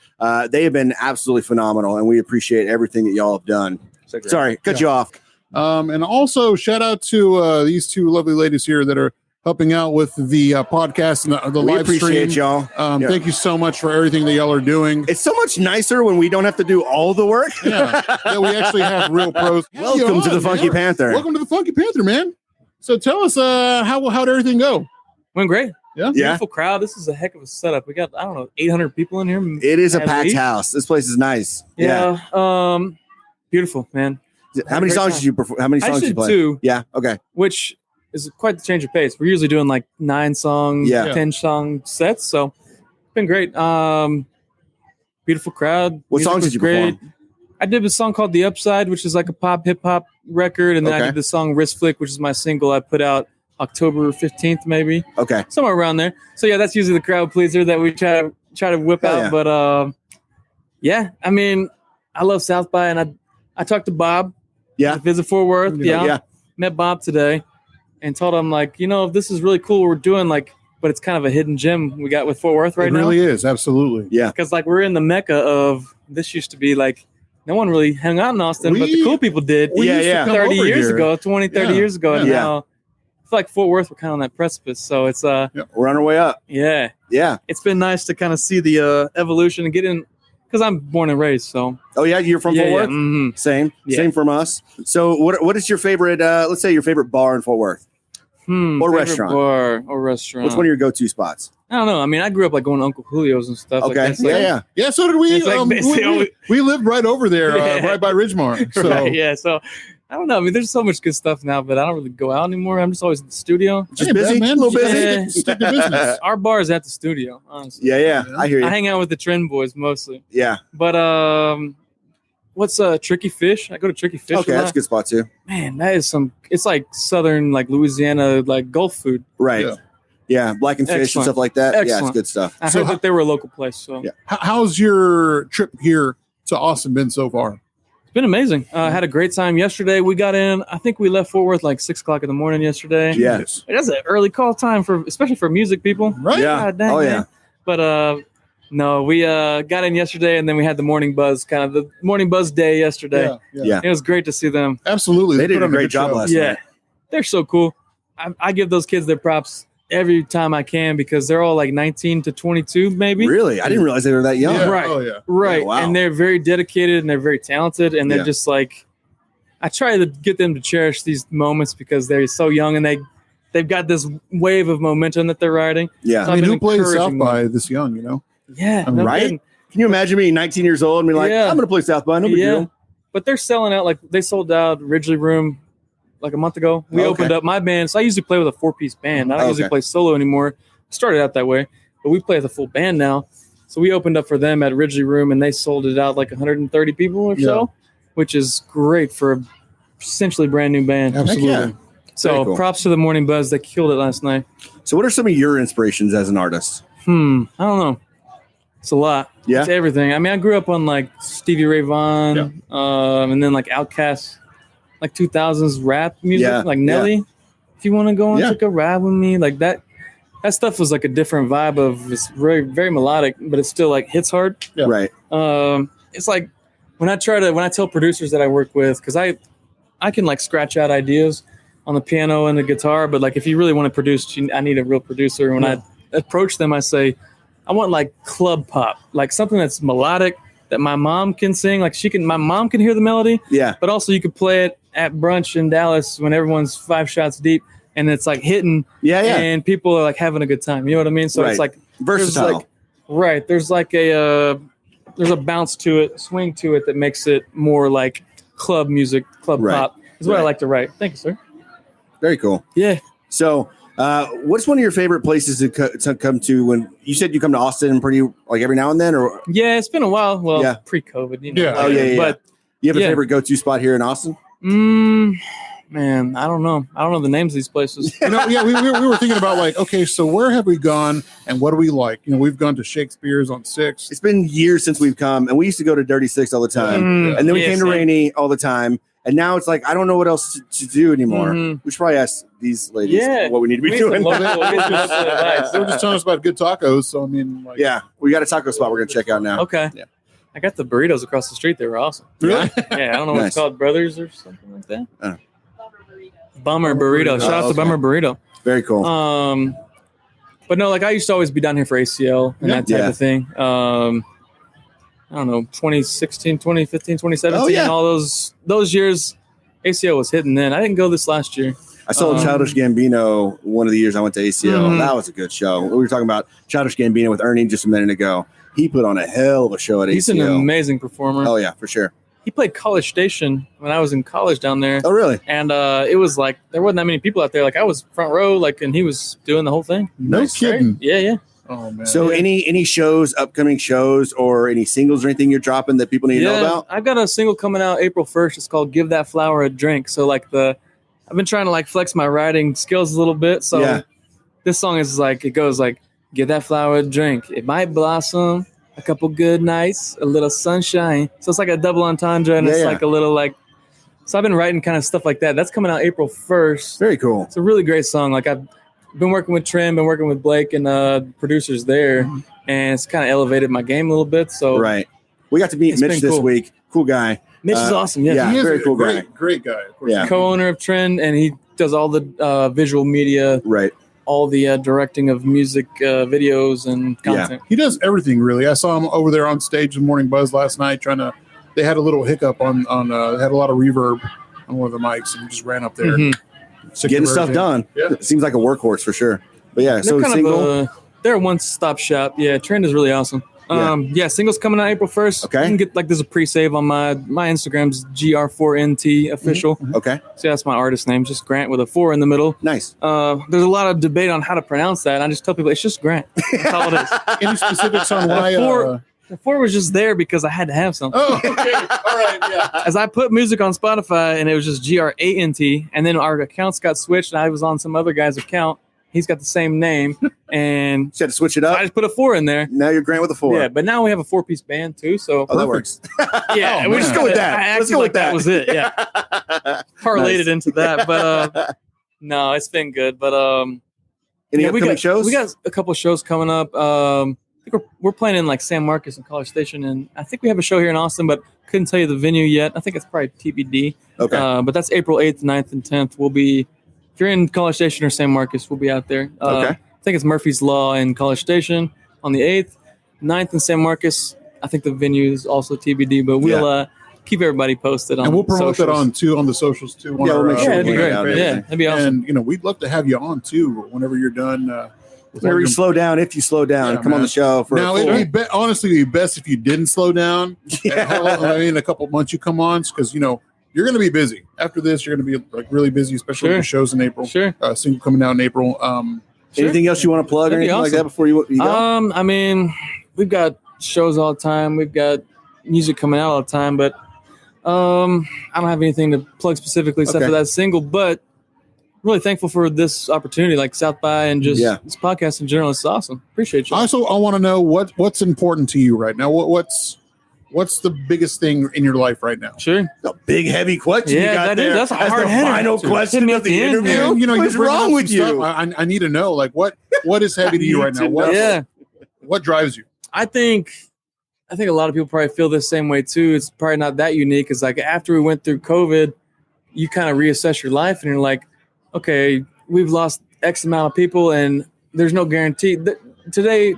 they have been absolutely phenomenal, and we appreciate everything that y'all have done. Sorry, cut you off. And also shout out to these two lovely ladies here that are helping out with the podcast and the We live appreciate stream. y'all. Yeah. Thank you so much for everything that y'all are doing. It's so much nicer when we don't have to do all the work. Yeah, that we actually have real pros. Welcome to the Funky Panther. Welcome to the Funky Panther, man. So tell us how'd everything go? Went great. Yeah. Yeah. Beautiful crowd. This is a heck of a setup. We got, 800 people in here. It is a At packed least. house. This place is nice. Yeah. Beautiful, man. How many Great songs time. did you perform? How many I songs did you did play? 2, Yeah. Okay. which is quite the change of pace. We're usually doing like 9 songs, Yeah. 10 song sets. So it's been great. Beautiful crowd. What Music songs was did you great. perform? I did a song called The Upside, which is like a pop hip hop record. And then Okay. I did the song Wrist Flick, which is my single I put out October 15th, maybe. Okay. Somewhere around there. So yeah, that's usually the crowd pleaser that we try to whip Hell out. yeah. But yeah, I mean, I love South by, and I talked to Bob. Yeah. Visit Fort Worth. Yeah. Yeah. Met Bob today and told him like, this is really cool what we're doing, like, but it's kind of a hidden gem we got with Fort Worth right it now. really is. Absolutely. Yeah. Because like we're in the mecca of this used to be like no one really hung out in Austin, but the cool people did. We Yeah, used to yeah. come 30 over years here. ago, 20, 30 Yeah. years ago. And Yeah. now I feel like Fort Worth, we're kind of on that precipice. So it's We're on our way up. yeah. Yeah. It's been nice to kind of see the evolution and get in because I'm born and raised. So Oh yeah, you're from yeah, Fort Worth. mhm. Same. Yeah. Same from us. So what is your favorite? Let's say your favorite bar in Fort Worth. Or Favorite restaurant. bar or restaurant. What's one of your go-to spots? I don't know. I mean, I grew up like going to Uncle Julio's and stuff. Okay. Like that. Yeah, so did we. It's like We lived right over there, right by Ridgemar. So Right, yeah. So I don't know. I mean, there's so much good stuff now, but I don't really go out anymore. I'm just always at the studio. Just busy, man, a little busy. Yeah. Stick to business. Our bar is at the studio, honestly. Yeah. I hear you. I hang out with the Trend Boys mostly. Yeah. But what's Tricky Fish? I go to Tricky Fish. Okay, a lot. that's a good spot too. Man, that is it's like southern, like Louisiana, like Gulf food. Right. Yeah. Yeah, black and fish and Excellent. stuff like that. Yeah, it's Excellent. good stuff. I So heard that they were a local place, so Yeah. How's your trip here to Austin been so far? it's been amazing. I had a great time yesterday. We got in. I think we left Fort Worth like 6:00 in the morning yesterday. Yeah. That's an early call time especially for music people. Right? Yeah. God dang, Oh, man. yeah. But no, we got in yesterday, and then we had the morning buzz, kind of the morning buzz day yesterday. Yeah. It was great to see them. Absolutely. They did put a on great good job show. last Yeah, night. they're so cool. I give those kids their props every time I can because they're all like 19 to 22, maybe. Really? I didn't realize they were that young. Yeah. Right. Oh, yeah. Right. Yeah, wow. And they're very dedicated and they're very talented. And they're Yeah. just like, I try to get them to cherish these moments because they're so young and they've got this wave of momentum that they're riding. Yeah. So I mean, I've who been plays South encouraging them. by this young, you know? Yeah. I'm no right? kidding. Can you imagine being 19 years old and be like, Yeah. I'm going to play South by, no big Yeah. deal. But they're selling out. Like they sold out Ridgely Room like a month ago. We Okay. opened up my band. So I usually play with a 4-piece band. I don't usually Okay. play solo anymore. Started out that way, but we play with a full band now. So we opened up for them at Ridgely Room and they sold it out like 130 people or so, which is great for a essentially brand new band. Absolutely. yeah. So Very cool. props to the Morning Buzz. They killed it last night. So, what are some of your inspirations as an artist? I don't know. It's a lot. Yeah? It's everything. I mean, I grew up on like Stevie Ray Vaughan, and then like Outkast, like 2000s rap music, Yeah, like Nelly. If you want to go on, Yeah. take a ride with me, like that. That stuff was like a different vibe of it's very, very melodic, but it still like hits hard. Yeah. Right. It's like when I tell producers that I work with, because I can like scratch out ideas on the piano and the guitar, but like if you really want to produce, I need a real producer. And when I approach them, I say, I want like club pop, like something that's melodic that my mom can sing. Like my mom can hear the melody, Yeah. but also you could play it at brunch in Dallas when everyone's 5 shots deep and it's like hitting Yeah. and people are like having a good time. You know what I mean? So Right. it's like, Versatile. there's like there's a bounce to it, swing to it that makes it more like club music, club Right. pop is what I Right. like to write. Thank you, sir. Very cool. Yeah. So, what's one of your favorite places to come to when you said you come to Austin pretty like every now and then, or Yeah, it's been a while. Well, Yeah. pre-COVID, you know. Yeah. Oh, yeah. But you have a Yeah. favorite go-to spot here in Austin? man, I don't know. I don't know the names of these places. You know, yeah, we were thinking about like, okay, so where have we gone and what do we like? You know, we've gone to Shakespeare's on 6th. It's been years since we've come, and we used to go to Dirty Six all the time, Mm, and then we yeah, came to same. Rainy all the time, and now it's like I don't know what else to do anymore. Mhm. We should probably ask these ladies Yeah. what we need to be We need some doing. local- They were local advice. just telling us about good tacos. So I mean, like, Yeah, we got a taco spot we're gonna check out now. Okay. Yeah. I got the burritos across the street. They were awesome. really? Yeah, I don't know what it's Nice. called, Brothers or something like that. Oh. Bummer Burrito. Shout out Oh, to Bummer Burrito. Very cool. But no, like I used to always be down here for ACL and that type Yeah. of thing. I don't know, 2016, 2015, 2017, Oh, yeah. all those years, ACL was hitting then. I didn't go this last year. I saw Childish Gambino one of the years I went to ACL. Mhm. That was a good show. We were talking about Childish Gambino with Ernie just a minute ago. He put on a hell of a show at He's an ACL. amazing performer. Oh yeah, for sure. He played College Station when I was in college down there. Oh really? And it was like, there wasn't that many people out there. Like I was front row, like, and he was doing the whole thing. No Nice. kidding. Yeah, yeah. Oh man. So any shows, upcoming shows, or any singles or anything you're dropping that people need to know about? I've got a single coming out April 1st. It's called Give That Flower a Drink. So like I've been trying to like flex my writing skills a little bit. So Yeah. this song is like, it goes like, give that flower a drink. It might blossom, a couple good nights, a little sunshine. So it's like a double entendre and Yeah, it's yeah. like a little like, so I've been writing kind of stuff like that. That's coming out April 1st. Very cool. It's a really great song. Like I've been working with Trim, been working with Blake and producers there, and it's kind of elevated my game a little bit. So Right. We got to meet It's Mitch been this cool. week. Cool guy. Mitch is awesome. Yeah. yeah. He is very a cool guy. great guy. Of course. Yeah. Co-owner of Trend, and he does all the visual media, Right. all the directing of music videos and content. He does everything really. I saw him over there on stage in Morning Buzz last night they had a little hiccup on they had a lot of reverb on one of the mics and he just ran up there. Mhm. Sick Getting of stuff everything. done. Yeah. Seems like a workhorse for sure. But yeah, They're so kind single. of they're a one-stop shop. Yeah, Trend is really awesome. Singles coming out April 1st. Okay. You can get there's a pre-save on my Instagram's GR4NT official. Okay. So that's my artist name, just Grant with a 4 in the middle. Nice. There's a lot of debate on how to pronounce that. I just tell people it's just Grant. That's all it is. Any specifics on why? The 4 was just there because I had to have something. Oh, okay. All right. Yeah. As I put music on Spotify and it was just GR8NT, and then our accounts got switched and I was on some other guy's account. He's got the same name, and You had to switch it up. I just put a 4 in there. Now you're Grant with a 4. Yeah, but now we have a 4-piece band too. So that works. yeah, we just go with that. I Let's acted go like with that. that was it. Yeah, parlayed it into that. But no, it's been good. But Any upcoming shows? We got a couple shows coming up. I think we're playing in like San Marcos and College Station, and I think we have a show here in Austin, but couldn't tell you the venue yet. I think it's probably TBD. Okay. But that's April 8th, 9th, and 10th. We'll be, if you're in College Station or San Marcos, we'll be out there. Okay. I think it's Murphy's Law in College Station on the 8th, 9th in San Marcos. I think the venue is also TBD, but we'll keep everybody posted on. And we'll promote socials. that on the socials too. Yeah, we'll make sure that'd be we great. get it out. Yeah, that'd be awesome. And we'd love to have you on too whenever you're done. Whenever you slow down, if you slow down, Yeah, come on man. the show for Now a full- it'd be honestly it'd be best if you didn't slow down. I mean, a couple months you come on because you're going to be busy after this. You're going to be like really busy, especially with the shows in April. Sure. Single coming out in April. Anything else you want to plug or That'd be anything like awesome. that before you go? I mean, we've got shows all the time. We've got music coming out all the time, but I don't have anything to plug specifically except Okay. for that single. But I'm really thankful for this opportunity, like South by and just this podcast in general. It's awesome. Appreciate you. Also, I want to know what's important to you right now. What's the biggest thing in your life right now? Sure. A big heavy question you Yeah, got that there. is. That's a as hard the hitter. final Dude, question hit me of at the the end, interview. man. You're What's bringing wrong up with some you? stuff. I need to know what is heavy to you right now. What drives you? I think a lot of people probably feel the same way too. It's probably not that unique. It's like after we went through COVID, you kind of reassess your life and you're like, okay, we've lost X amount of people and there's no guarantee that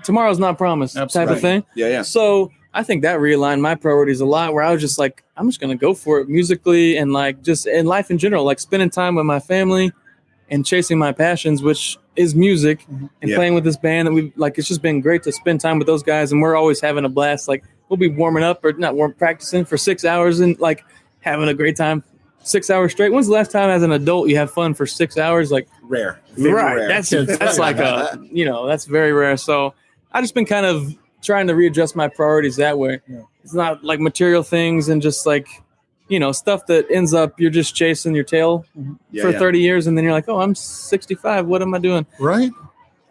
tomorrow's not promised type of thing. Yeah. So I think that realigned my priorities a lot where I was just like, I'm just going to go for it musically and like just in life in general, like spending time with my family and chasing my passions, which is music and playing with this band that we like. It's just been great to spend time with those guys. And we're always having a blast. Like we'll be practicing for 6 hours and like having a great time 6 hours straight. When's the last time as an adult you have fun for 6 hours? Like Rare. Very rare. That's like that's very rare. So I just been kind of trying to readjust my priorities that way. Yeah. It's not like material things and just like, stuff that ends up you're just chasing your tail for 30 years. And then you're like, oh, I'm 65. What am I doing? Right.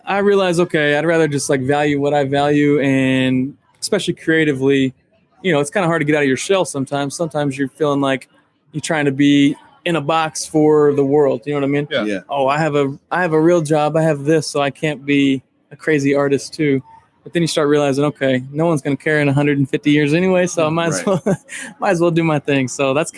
I realize, okay, I'd rather just like value what I value. And especially creatively, it's kind of hard to get out of your shell sometimes. Sometimes you're feeling like you're trying to be in a box for the world. You know what I mean? Yeah. Oh, I have a real job. I have this, so I can't be a crazy artist too. But then you start realizing, okay, no one's going to care in 150 years anyway, so I might as well do my thing. So that's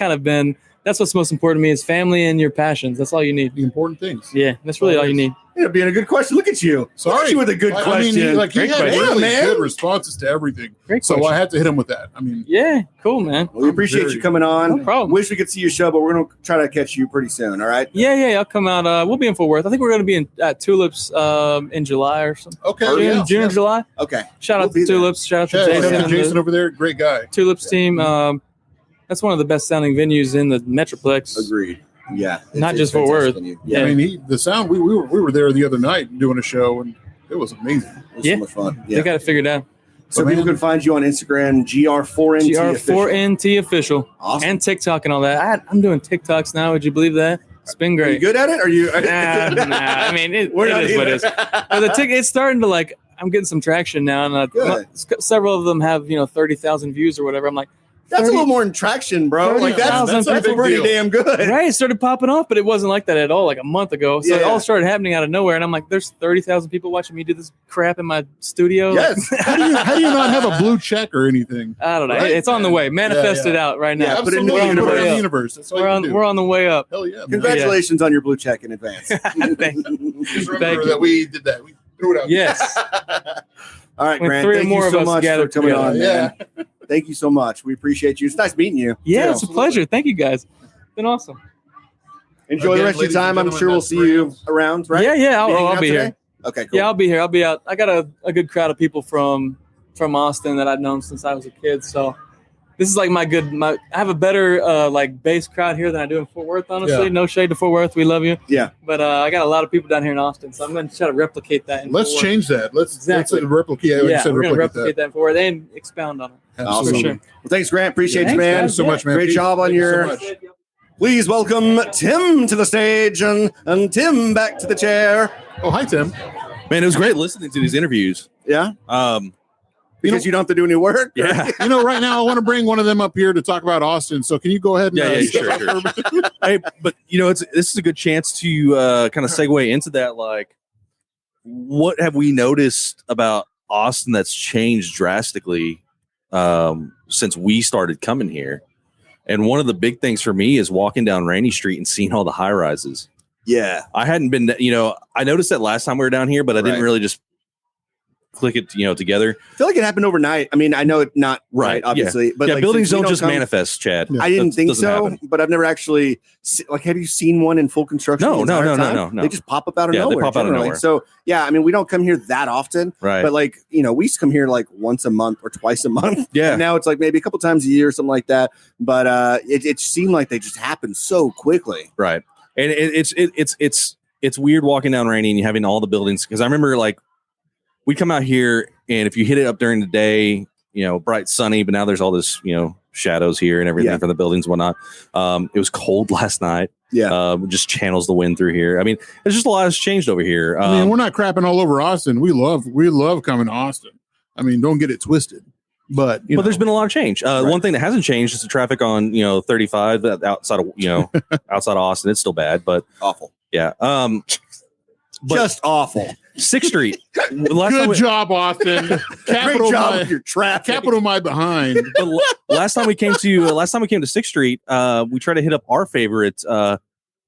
what's most important to me is family and your passions. That's all you need. The important things. Yeah, that's really all you need. Yeah, being a good question. Look at you. Sorry. Look at you with a good question. I mean, he had really man. good responses to everything. Great so question. I had to hit him with that. I mean, yeah, cool, man. Well, we appreciate you coming on. No problem. Wish we could see your show, but we're going to try to catch you pretty soon. All right. Yeah, I'll come out. We'll be in Fort Worth. I think we're going to be in Tulips in July or something. Okay. June or July. Okay. Shout out to Tulips. Shout out to Shout Jason. out to and Jason the over there. Great guy. Tulips team. That's one of the best sounding venues in the Metroplex. Agreed. Yeah. Not just Fort Worth. Yeah. I mean, the sound. We were there the other night doing a show, and it was amazing. It was so much fun. Yeah. They got it figured out. So people can find you on Instagram, GR4NT GR4NT official. Awesome. And TikTok and all that. I'm doing TikToks now. Would you believe that? It's been Are great. you good at it? Are you? Nah. I mean, it is what it is. But it's starting to like. I'm getting some traction now, and several of them have 30,000 views or whatever. I'm like, that's a little more in traction, bro. Like that's people pretty damn good. Right, it started popping off, but it wasn't like that at all. Like a month ago, so it all started happening out of nowhere, and I'm like, "There's 30,000 people watching me do this crap in my studio." Yes. How do you not have a blue check or anything? I don't know. Right? It's on the way. Manifest it out right now. Yeah, put it in absolutely. the Put it in the universe. universe. That's all We're you on. can do. We're on the way up. Hell yeah! man. Congratulations on your blue check in advance. Thank you. Just remember that we did that. We threw it out. Yes. All right, When Grant. three or Thank more you of so us much for gathered coming together. on, man. Thank you so much. We appreciate you. It's nice meeting you. Yeah, it's a pleasure. Thank you, guys. It's been awesome. Enjoy the rest of your time. I'm sure we'll see you around, right? Yeah. Hanging I'll out be today? here. Okay, cool. Yeah, I'll be here. I'll be out. I got a good crowd of people from Austin that I've known since I was a kid. So this is like I have a better like base crowd here than I do in Fort Worth, honestly. Yeah. No shade to Fort Worth. We love you. Yeah. But I got a lot of people down here in Austin. So I'm going to try to replicate that. Let's change that. Let's replicate. We're going to replicate that in Fort Worth and expound on it. Awesome. For sure. Well, thanks, Grant. Appreciate you, Thanks, man. guys. so much, man. Great job on your. So much. Please welcome Tim to the stage and Tim back to the chair. Oh, hi, Tim. Man, it was great listening to these interviews. Yeah. Because you don't have to do any work. Yeah. Right now I want to bring one of them up here to talk about Austin. So can you go ahead and Sure. Hey, but this is a good chance to kind of segue into that. Like, what have we noticed about Austin that's changed drastically since we started coming here? And one of the big things for me is walking down Rainy Street and seeing all the high rises. Yeah. I hadn't been, I noticed that last time we were down here, but I didn't really just click it, together. I feel like it happened overnight. I mean, I know it's not right, obviously, but like, buildings don't just manifest, Chad. I didn't think so, happen. but I've never actually have you seen one in full construction? No. They just pop up out of nowhere. They pop out of nowhere. So yeah, I mean, we don't come here that often, right? But like, we used to come here like once a month or twice a month. Yeah. And now it's like maybe a couple times a year or something like that. But it seemed like they just happened so quickly. Right. And it's weird walking down Rainy and having all the buildings, because I remember like we come out here and if you hit it up during the day, bright sunny, but now there's all this, shadows here and everything from the buildings and whatnot. It was cold last night. Yeah. Just channels the wind through here. I mean, there's just a lot has changed over here. I mean, we're not crapping all over Austin. We love coming to Austin. I mean, don't get it twisted. But there's been a lot of change. One thing that hasn't changed is the traffic on 35 outside of outside of Austin. It's still bad, but awful. Yeah. Just awful. 6th Street. Good job, Austin. Great job with your traffic. Capital my behind. But last time we came to 6th Street, we tried to hit up our favorite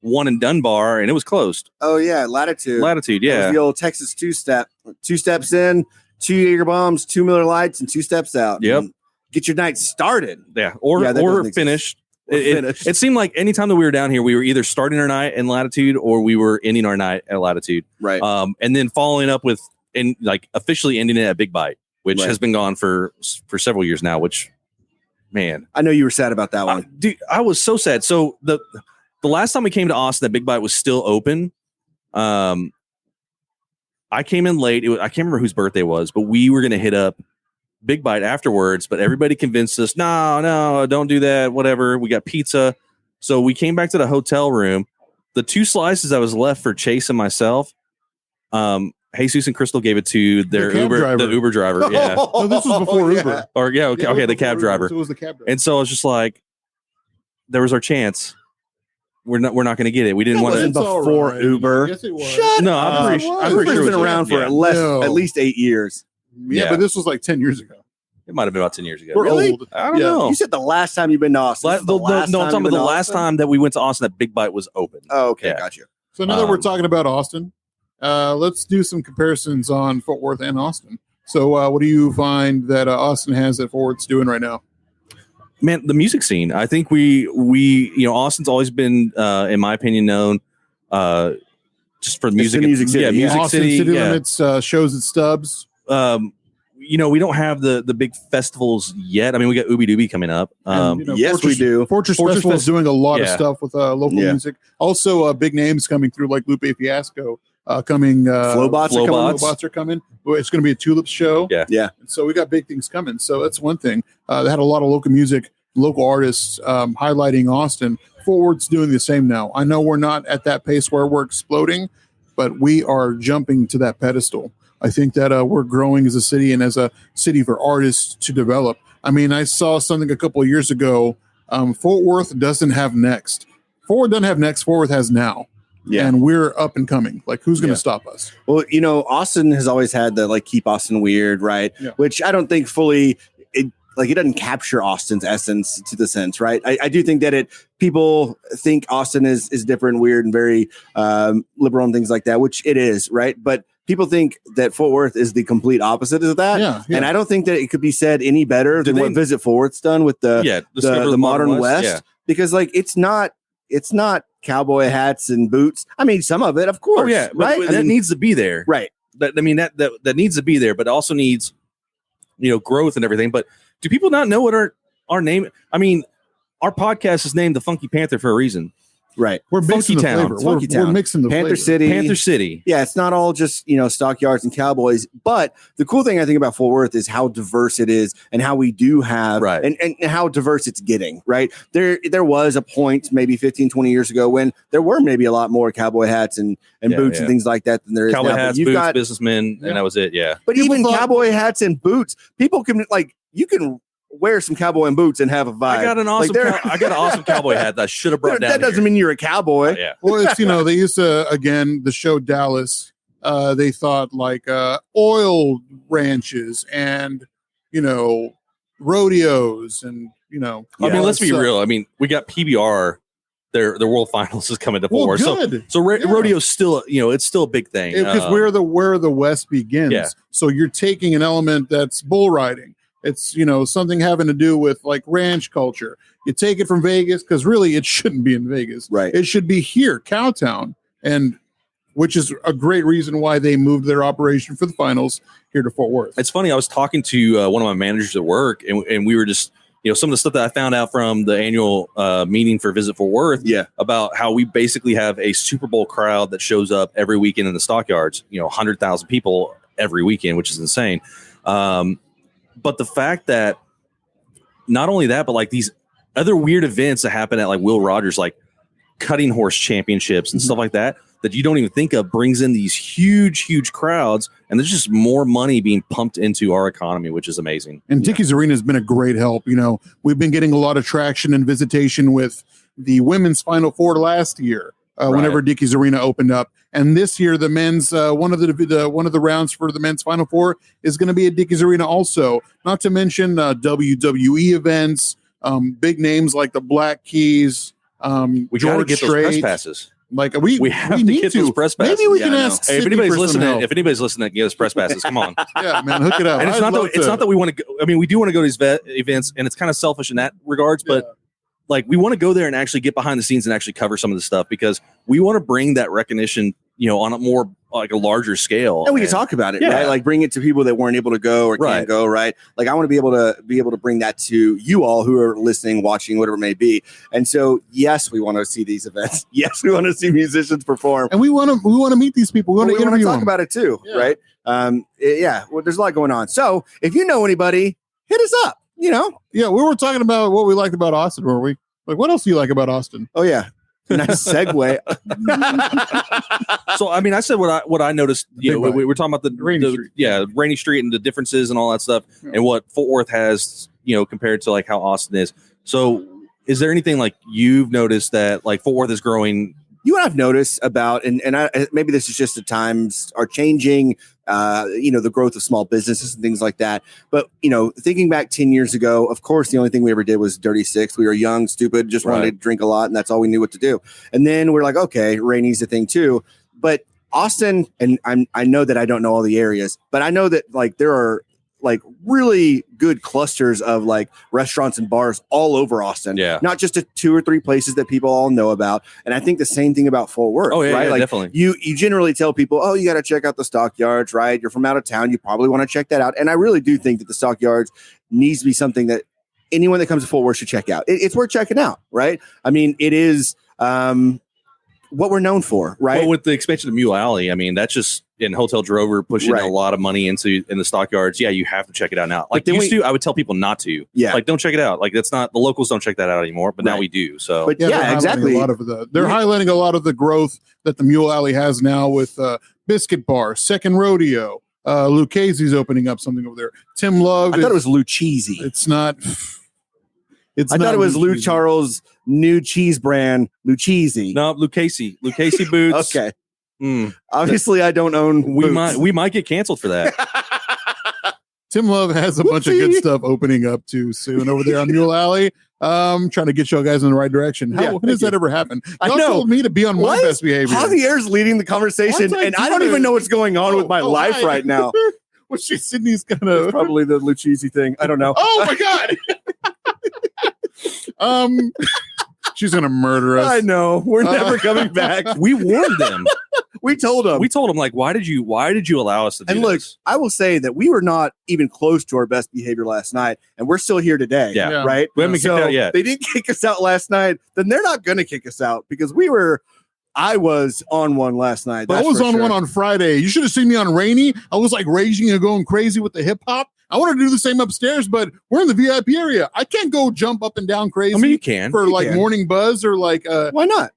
one in Dunbar, and it was closed. Oh yeah, Latitude. Yeah. That was the old Texas 2-step. 2 steps in, 2 Jaeger bombs, 2 Miller Lights, and 2 steps out. Yep. Get your night started. Yeah. Or finished. It seemed like anytime that we were down here, we were either starting our night in Latitude or we were ending our night at Latitude. Right. And then following up with officially ending it at Big Bite, which has been gone for several years now, which, man. I know you were sad about that one. Dude, I was so sad. So the last time we came to Austin, that Big Bite was still open. I came in late. I can't remember whose birthday it was, but we were going to hit up Big Bite afterwards, but everybody convinced us, no, don't do that. Whatever. We got pizza. So we came back to the hotel room. The 2 slices I was left for Chase and myself, Jesus and Crystal gave it to their the Uber driver. Yeah. No, this was before Uber. Or okay, the cab driver. So it was the cab driver. And so I was just like, there was our chance. We're not going to get it. We didn't want to before Uber. Yes, it was. I'm pretty sure Uber's it been was around for at least 8 years. Yeah, but this was like 10 years ago. It might have been about 10 years ago. We're Really? old. I don't know. You said the last time you've been to Austin. I'm talking about the last time that we went to Austin that Big Bite was open. Oh, okay, Yeah. got you. So now that we're talking about Austin, let's do some comparisons on Fort Worth and Austin. So what do you find that Austin has that Fort Worth's doing right now? Man, the music scene. I think we Austin's always been, in my opinion, known just for music. Music City. Yeah, Music Austin City. Limits shows at Stubbs. We don't have the big festivals yet. I mean, we got Ooby Dooby coming up. Yes, we do. Fortress Festival is doing a lot of stuff with local Yeah. music. Also, big names coming through like Lupe Fiasco. Coming, Flowbots are coming. It's going to be a Tulip show. Yeah. So we got big things coming. So that's one thing. They had a lot of local music, local artists highlighting Austin. Fort Worth's doing the same now. I know we're not at that pace where we're exploding, but we are jumping to that pedestal. I think that we're growing as a city and as a city for artists to develop. I mean, I saw something a couple of years ago. Fort Worth doesn't have next. Fort Worth doesn't have next. Fort Worth has now. Yeah. And we're up and coming. Like, who's going to stop us? Well, Austin has always had the keep Austin weird, right? Yeah. Which I don't think fully it doesn't capture Austin's essence to the sense, right? I do think that people think Austin is different, weird, and very liberal and things like that, which it is, right? But people think that Fort Worth is the complete opposite of that. Yeah. And I don't think that it could be said any better than what Visit Fort Worth's done with the Modern West. Because it's not cowboy hats and boots. I mean, some of it, of course. Oh, yeah. Right. But that needs to be there. Right. that needs to be there, but also needs, growth and everything. But do people not know what our name? I mean, our podcast is named the Funky Panther for a reason. Right. We're mixing the Town. flavor. Funky We're Town. mixing the Panther flavor. Panther City. Yeah, it's not all just, stockyards and cowboys. But the cool thing I think about Fort Worth is how diverse it is and how we do have and how diverse it's getting, right? There was a point maybe 15, 20 years ago when there were maybe a lot more cowboy hats and boots and things like that than there is cowboy now. hats, boots, businessmen, and that was it. Yeah. But even cowboy hats and boots, people can you can wear some cowboy and boots and have a vibe. I got an awesome cowboy hat that I should have brought down. That doesn't mean you're a cowboy. Yeah. Well, it's they used to the show Dallas. They thought like oil ranches and rodeos and I mean, let's be real. I mean, we got PBR. Their World Finals is coming to Fort Worth. So rodeo's still it's still a big thing because where the West begins. Yeah. So you're taking an element that's bull riding. It's, something having to do with like ranch culture. You take it from Vegas because really it shouldn't be in Vegas. Right. It should be here, Cowtown, and which is a great reason why they moved their operation for the finals here to Fort Worth. It's funny. I was talking to one of my managers at work, and we were just, some of the stuff that I found out from the annual meeting for Visit Fort Worth about how we basically have a Super Bowl crowd that shows up every weekend in the stockyards, 100,000 people every weekend, which is insane. But the fact that not only that, but like these other weird events that happen at like Will Rogers, like cutting horse championships and stuff like that you don't even think of, brings in these huge crowds. And there's just more money being pumped into our economy, which is amazing. And Dickies Arena has been a great help. We've been getting a lot of traction and visitation with the women's Final Four last year. Whenever Dickies Arena opened up, and this year the men's one of the rounds for the men's Final Four is going to be at Dickies Arena also. Not to mention WWE events, big names like the Black Keys. We got to get those press passes. Like we have to get those press passes. Maybe we can ask. Hey, if anybody's listening, get us press passes. Come on. Yeah, man, hook it up. And it's not that we want to go. I mean, we do want to go to these events, and it's kind of selfish in that regards, but. Like, we want to go there and actually get behind the scenes and actually cover some of the stuff because we want to bring that recognition, on a more like a larger scale. And we can talk about it, right? Like bring it to people that weren't able to go or can't go, right? Like I want to be able to bring that to you all who are listening, watching, whatever it may be. And so, yes, we want to see these events. Yes, we want to see musicians perform. And we want to meet these people. We want to interview talk about it too, right? Well, there's a lot going on. So if you know anybody, hit us up. Yeah, we were talking about what we liked about Austin, were we? Like, what else do you like about Austin? Oh, yeah. Nice segue. So, I mean, I said what I noticed, we were talking about the Rainy Street and the differences and all that stuff and what Fort Worth has, compared to like how Austin is. So is there anything like you've noticed that like Fort Worth is growing? You and I've noticed about, and maybe this is just the times are changing, the growth of small businesses and things like that. But, thinking back 10 years ago, of course, the only thing we ever did was Dirty Six. We were young, stupid, just wanted to drink a lot. And that's all we knew what to do. And then we're like, okay, Rainy's a thing too. But Austin, and I know that I don't know all the areas, but I know that like there are like really good clusters of like restaurants and bars all over Austin. Yeah. Not just 2 or 3 places that people all know about. And I think the same thing about Fort Worth. Oh, yeah, right? Yeah, like definitely. You generally tell people, oh, you got to check out the stockyards, right? You're from out of town. You probably want to check that out. And I really do think that the stockyards needs to be something that anyone that comes to Fort Worth should check out. It's worth checking out, right? I mean, it is what we're known for, right? Well, with the expansion of Mule Alley, I mean, that's just in Hotel Drover pushing a lot of money in the stockyards. Yeah, you have to check it out now. Like I would tell people not to. Yeah, like don't check it out. Like that's not the locals don't check that out anymore, but now we do. So, but yeah exactly. They're highlighting a lot of the growth that the Mule Alley has now with Biscuit Bar, Second Rodeo. Lucchese's opening up something over there. Tim Love. I thought it was Lucchese. It's not. I thought it was Lou Charles' new cheese brand, Lucchese. No, Lucchese boots. Okay. Obviously, I don't own. We might get canceled for that. Tim Love has a bunch of good stuff opening up too soon over there on Mule Alley. Trying to get you guys in the right direction. When does that ever happen? Y'all told me to be on my best behavior. Javier's leading the conversation, and I don't even know what's going on with my life right now. Well, Sydney's gonna probably the Lucchese thing. I don't know. Oh my god. She's gonna murder us. I know. We're never coming back. We warned them. we told him. We told him, like, why did you allow us to do and look, this? I will say that we were not even close to our best behavior last night, and we're still here today. Yeah. Right? We haven't been kicked out yet. They didn't kick us out last night, then they're not going to kick us out because I was on one last night. But I was on one on Friday. You should have seen me on Rainy. I was like raging and going crazy with the hip hop. I want to do the same upstairs, but we're in the VIP area. I can't go jump up and down crazy. I mean, you can for morning buzz or like. Why not?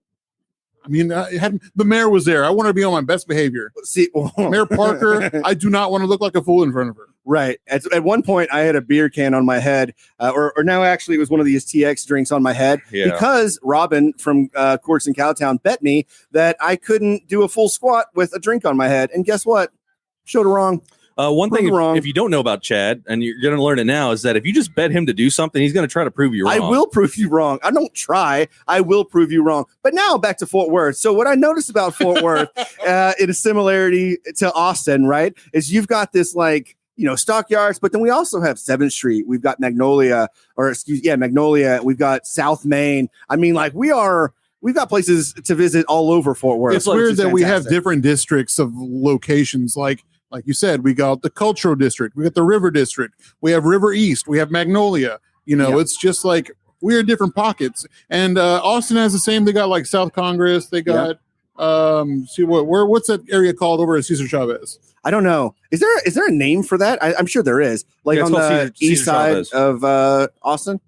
I mean, the mayor was there. I want to be on my best behavior. See, Mayor Parker, I do not want to look like a fool in front of her. Right. At one point, I had a beer can on my head, or now actually it was one of these TX drinks on my head because Robin from Corks and Cowtown bet me that I couldn't do a full squat with a drink on my head. And guess what? Showed her wrong. One thing, if you don't know about Chad, and you're going to learn it now, is that if you just bet him to do something, he's going to try to prove you wrong. I will prove you wrong. I don't try. I will prove you wrong. But now back to Fort Worth. So what I noticed about Fort Worth, in a similarity to Austin, right, is you've got this stockyards, but then we also have 7th Street. We've got Magnolia. We've got South Main. I mean, like we've got places to visit all over Fort Worth. It's weird that we have different districts of locations. Like you said, we got the Cultural District, we got the River District, we have River East, we have Magnolia. It's just like we're different pockets. And Austin has the same. They got like South Congress. They got what's that area called over at Cesar Chavez? I don't know. Is there a name for that? I'm sure there is. Like on the east side of Austin.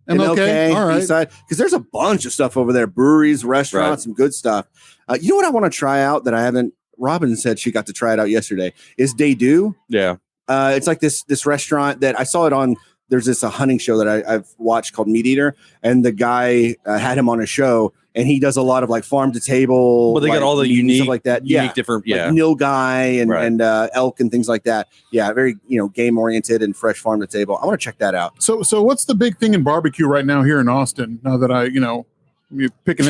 MLK, all right. East side, because there's a bunch of stuff over there: breweries, restaurants, some good stuff. You know what I want to try out that I haven't. Robin said she got to try it out yesterday. Is Day Do? Yeah. It's like this restaurant that I saw it on. There's this hunting show that I've watched called Meat Eater, and the guy had him on a show, and he does a lot of like farm to table. But they got all the unique stuff like that. Different, like nilgai and elk and things like that. Yeah, very game oriented and fresh farm to table. I want to check that out. So what's the big thing in barbecue right now here in Austin? Now that you're picking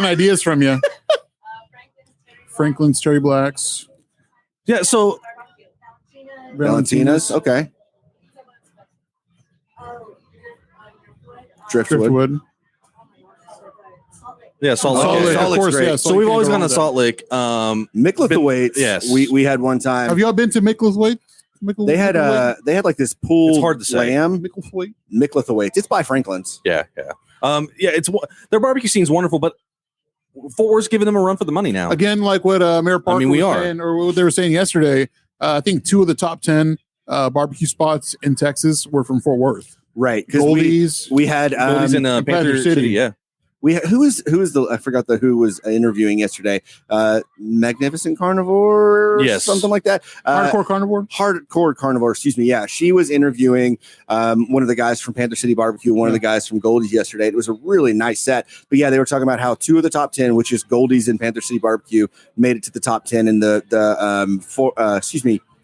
ideas from you. Franklin's Cherry Blacks. Yeah, so Valentina's, okay. Driftwood. Yeah, Salt Lick. Of course, great. yeah. So we've always gone to Salt Lick. Micklethwaite's. Yes, we had one time. Have y'all been to Micklethwaite? They had like this pool. It's hard to say. Lamb. Micklethwaite's. It's by Franklin's. Yeah. It's their barbecue scene's wonderful, but Fort Worth's giving them a run for the money now. Again, like what Mayor Parker was saying, or what they were saying yesterday. I think 2 of the top 10 barbecue spots in Texas were from Fort Worth. Right, because Goldie's. We had Goldie's in Panther City. Yeah. Who was the I forgot who was interviewing yesterday. Magnificent Carnivore, something like that. Hardcore Carnivore. Excuse me. Yeah, she was interviewing one of the guys from Panther City Barbecue, one of the guys from Goldie's yesterday. It was a really nice set. But yeah, they were talking about how 2 of the top 10, which is Goldie's and Panther City Barbecue, made it to the top 10 in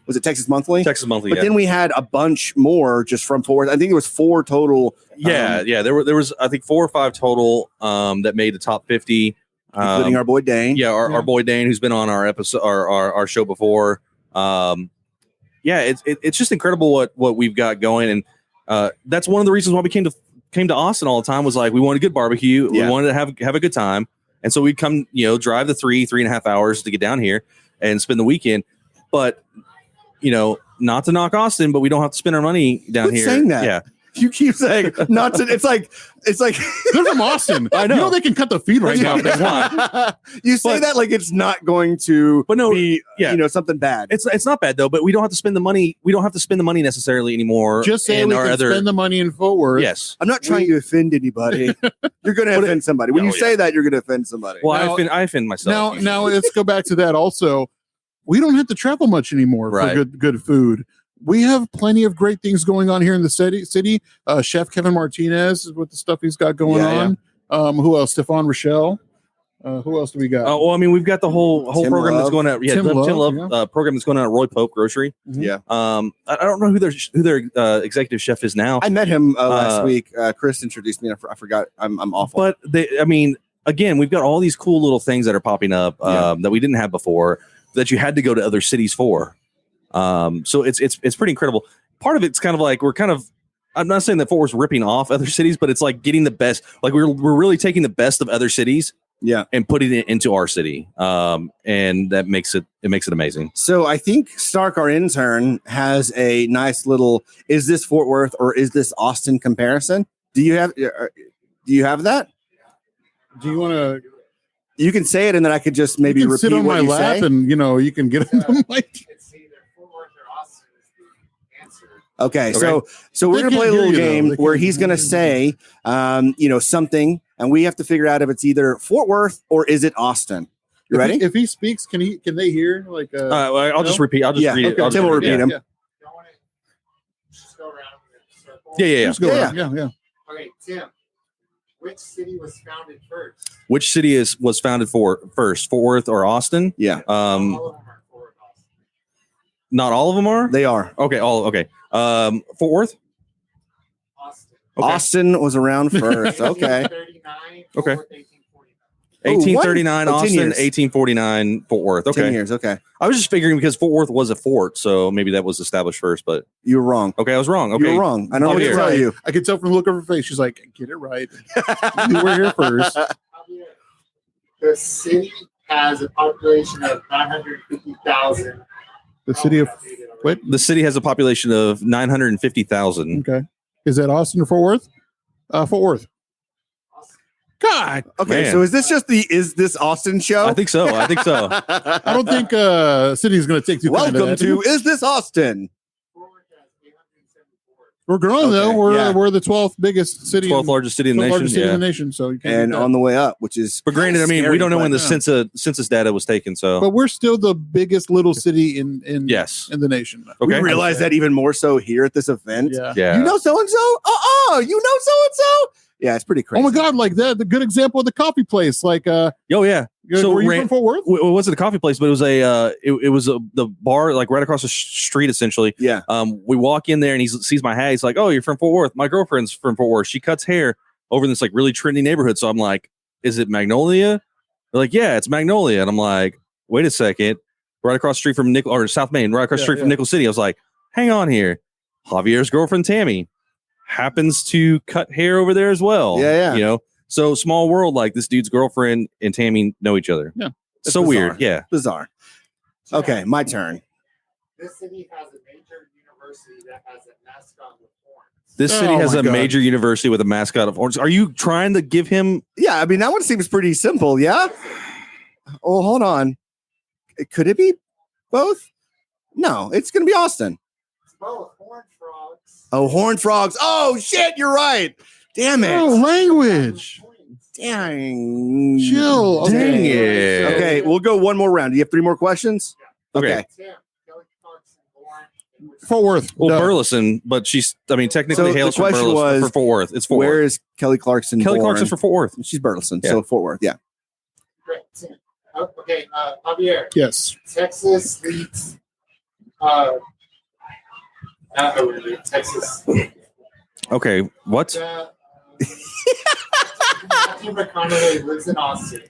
was it Texas Monthly? Texas Monthly. But then we had a bunch more just from Fort Worth. I think it was 4 total. There was I think 4 or 5 total that made the top 50, including our boy Dane. Yeah, our boy Dane, who's been on our episode, our show before. It's just incredible what we've got going, and that's one of the reasons why we came to Austin all the time. Was like we wanted good barbecue, we wanted to have a good time, and so we'd come drive the 3.5 hours to get down here and spend the weekend, but. Not to knock Austin, but we don't have to spend our money down here. Saying that. Yeah. You keep saying not to. It's like they're from Austin. I know. They can cut the feed right now if they want. You say that like it's not going to be something bad. It's not bad though, but we don't have to spend the money. We don't have to spend the money necessarily anymore. Just say we can spend the money in Fort Worth. Yes. I'm not trying to offend anybody. You're going to offend somebody. When you say that, you're going to offend somebody. Well, I offend myself. Now let's go back to that also. We don't have to travel much anymore for good food. We have plenty of great things going on here in the city. Chef Kevin Martinez with the stuff he's got going on. Who else? Stefan Rochelle. Who else do we got? We've got the whole program that's going on. Yeah, Tim Love program that's going on at Roy Pope Grocery. Mm-hmm. Yeah. I don't know who their executive chef is now. I met him last week. Chris introduced me. I forgot. I'm awful. But again, we've got all these cool little things that are popping up that we didn't have before, that you had to go to other cities for. So it's pretty incredible. Part of it's kind of like I'm not saying that Fort Worth's ripping off other cities, but it's like getting the best. Like we're really taking the best of other cities and putting it into our city. And that makes it amazing. So I think Stark, our intern, has a nice little, is this Fort Worth or is this Austin comparison? Do you have that? Do you want to? You can say it and then I could just maybe repeat sit on what my you lap say. and you can get on the mic. Okay, so we're gonna play a little game where he's gonna say, something, and we have to figure out if it's either Fort Worth or is it Austin. You ready? If he speaks, can they hear? Like, I'll just repeat. I'll just read it. Okay, Tim will repeat him. Yeah. Yeah. Just go around. Yeah. Okay, Tim. Which city was founded first? Which city was founded first, Fort Worth or Austin? Yeah. All of them are Fort Austin. Not all of them are. They are. Okay. Okay. Fort Worth. Austin. Okay. Austin was around first. Okay. 1839, Okay. Fort Worth, 1849. 1839 Oh, 10 Austin, years. 1849 Fort Worth. 10 Okay. years. Okay. I was just figuring because Fort Worth was a fort, so maybe that was established first. But You were wrong. okay, I was wrong. Okay. You were wrong. I don't know what to Javier. tell you. I could tell from the look of her face. She's like, "Get it right. We're here first." Javier, the city has a population of 950,000. The city of what? The city has a population of 950,000. Okay. Is that Austin or Fort Worth? Fort Worth. God, Okay, Man. so is this Austin show? I think so. I don't think city is going to take too. Welcome to Is This Austin? Fort Worth has 874. We're growing though. Okay, yeah. We're the 12th biggest city. 12th largest city in the 12th nation. largest city Yeah. in the nation. So you can't And beat that. on the way up, which is. But granted, I mean, scary, we don't know when the but- census data was taken. So but we're still the biggest little city in yes. in the nation. Okay. We realize that even more so here at this event. Yeah. Yeah. You know so and so? You know so and so? Yeah, it's pretty crazy. Oh my God! Like that, the good example of the coffee place. Like, Oh yeah. were you Ran- from Fort Worth? It wasn't a coffee place, but it was it was the bar like right across the street essentially. Yeah. We walk in there and he sees my hat. He's like, "Oh, you're from Fort Worth." My girlfriend's from Fort Worth. She cuts hair over in this like really trendy neighborhood. So I'm like, "Is it Magnolia?" They're like, "Yeah, it's Magnolia." And I'm like, "Wait a second, right across the street from South Main, right across the street from Nickel City." I was like, "Hang on here." Javier's girlfriend Tammy happens to cut hair over there as well. Yeah. So small world, like this dude's girlfriend and Tammy know each other. Yeah. It's So bizarre. weird. Yeah. Bizarre. Okay, my turn. This city has a major university that has a mascot with horns. This city Oh has my a God. major university with a mascot of orange. Are you trying to give him? Yeah, I mean, that one seems pretty simple. Yeah. Oh, hold on. Could it be both? No, it's going to be Austin. It's both horned frogs. Oh, Horned Frogs. Oh, shit. You're right. Damn it. Oh, language. Dang. Chill. Dang Okay. it. Okay, we'll go one more round. Do you have 3 more questions? Okay. Tim, Kelly Clarkson born. Fort Worth. Well, Duh. Burleson, but technically So hails the from question Burleson was, for Fort Worth. It's Fort Where Worth. is Kelly Clarkson Kelly born? Clarkson's for Fort Worth. She's Burleson, Yeah. so Fort Worth. Yeah. Great, Tim. Oh, okay, Javier. Yes. Texas leads. Texas. Okay. What? Matthew McConaughey lives in Austin.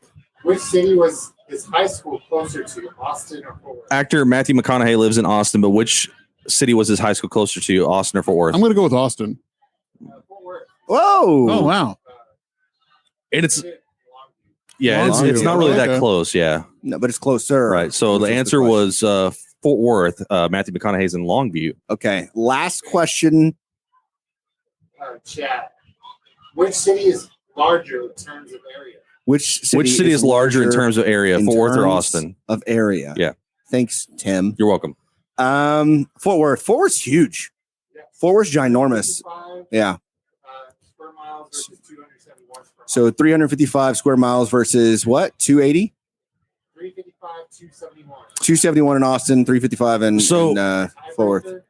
Which city was his high school closer to, Austin or Fort Worth? Actor Matthew McConaughey lives in Austin, but which city was his high school closer to, Austin or Fort Worth? I'm going to go with Austin. Fort Worth. Whoa. Oh, wow. And it's Longview. it's not really that Okay. close. Yeah. No, but it's closer. Right. So the Which is answer question. was Fort Worth. Matthew McConaughey's in Longview. Okay. Last question. Chad. Which city is larger in terms of area? Which Which city is larger in terms of area, in Fort Worth or terms Austin? Of area. Yeah. Thanks, Tim. You're welcome. Fort Worth. Fort Worth's huge. Yeah. Fort Worth's ginormous. 55, Yeah. square miles versus 271 square So 355 square miles versus what? 280? 355, 271. 271 in Austin, 355 in Fort Worth. Tiebreaker?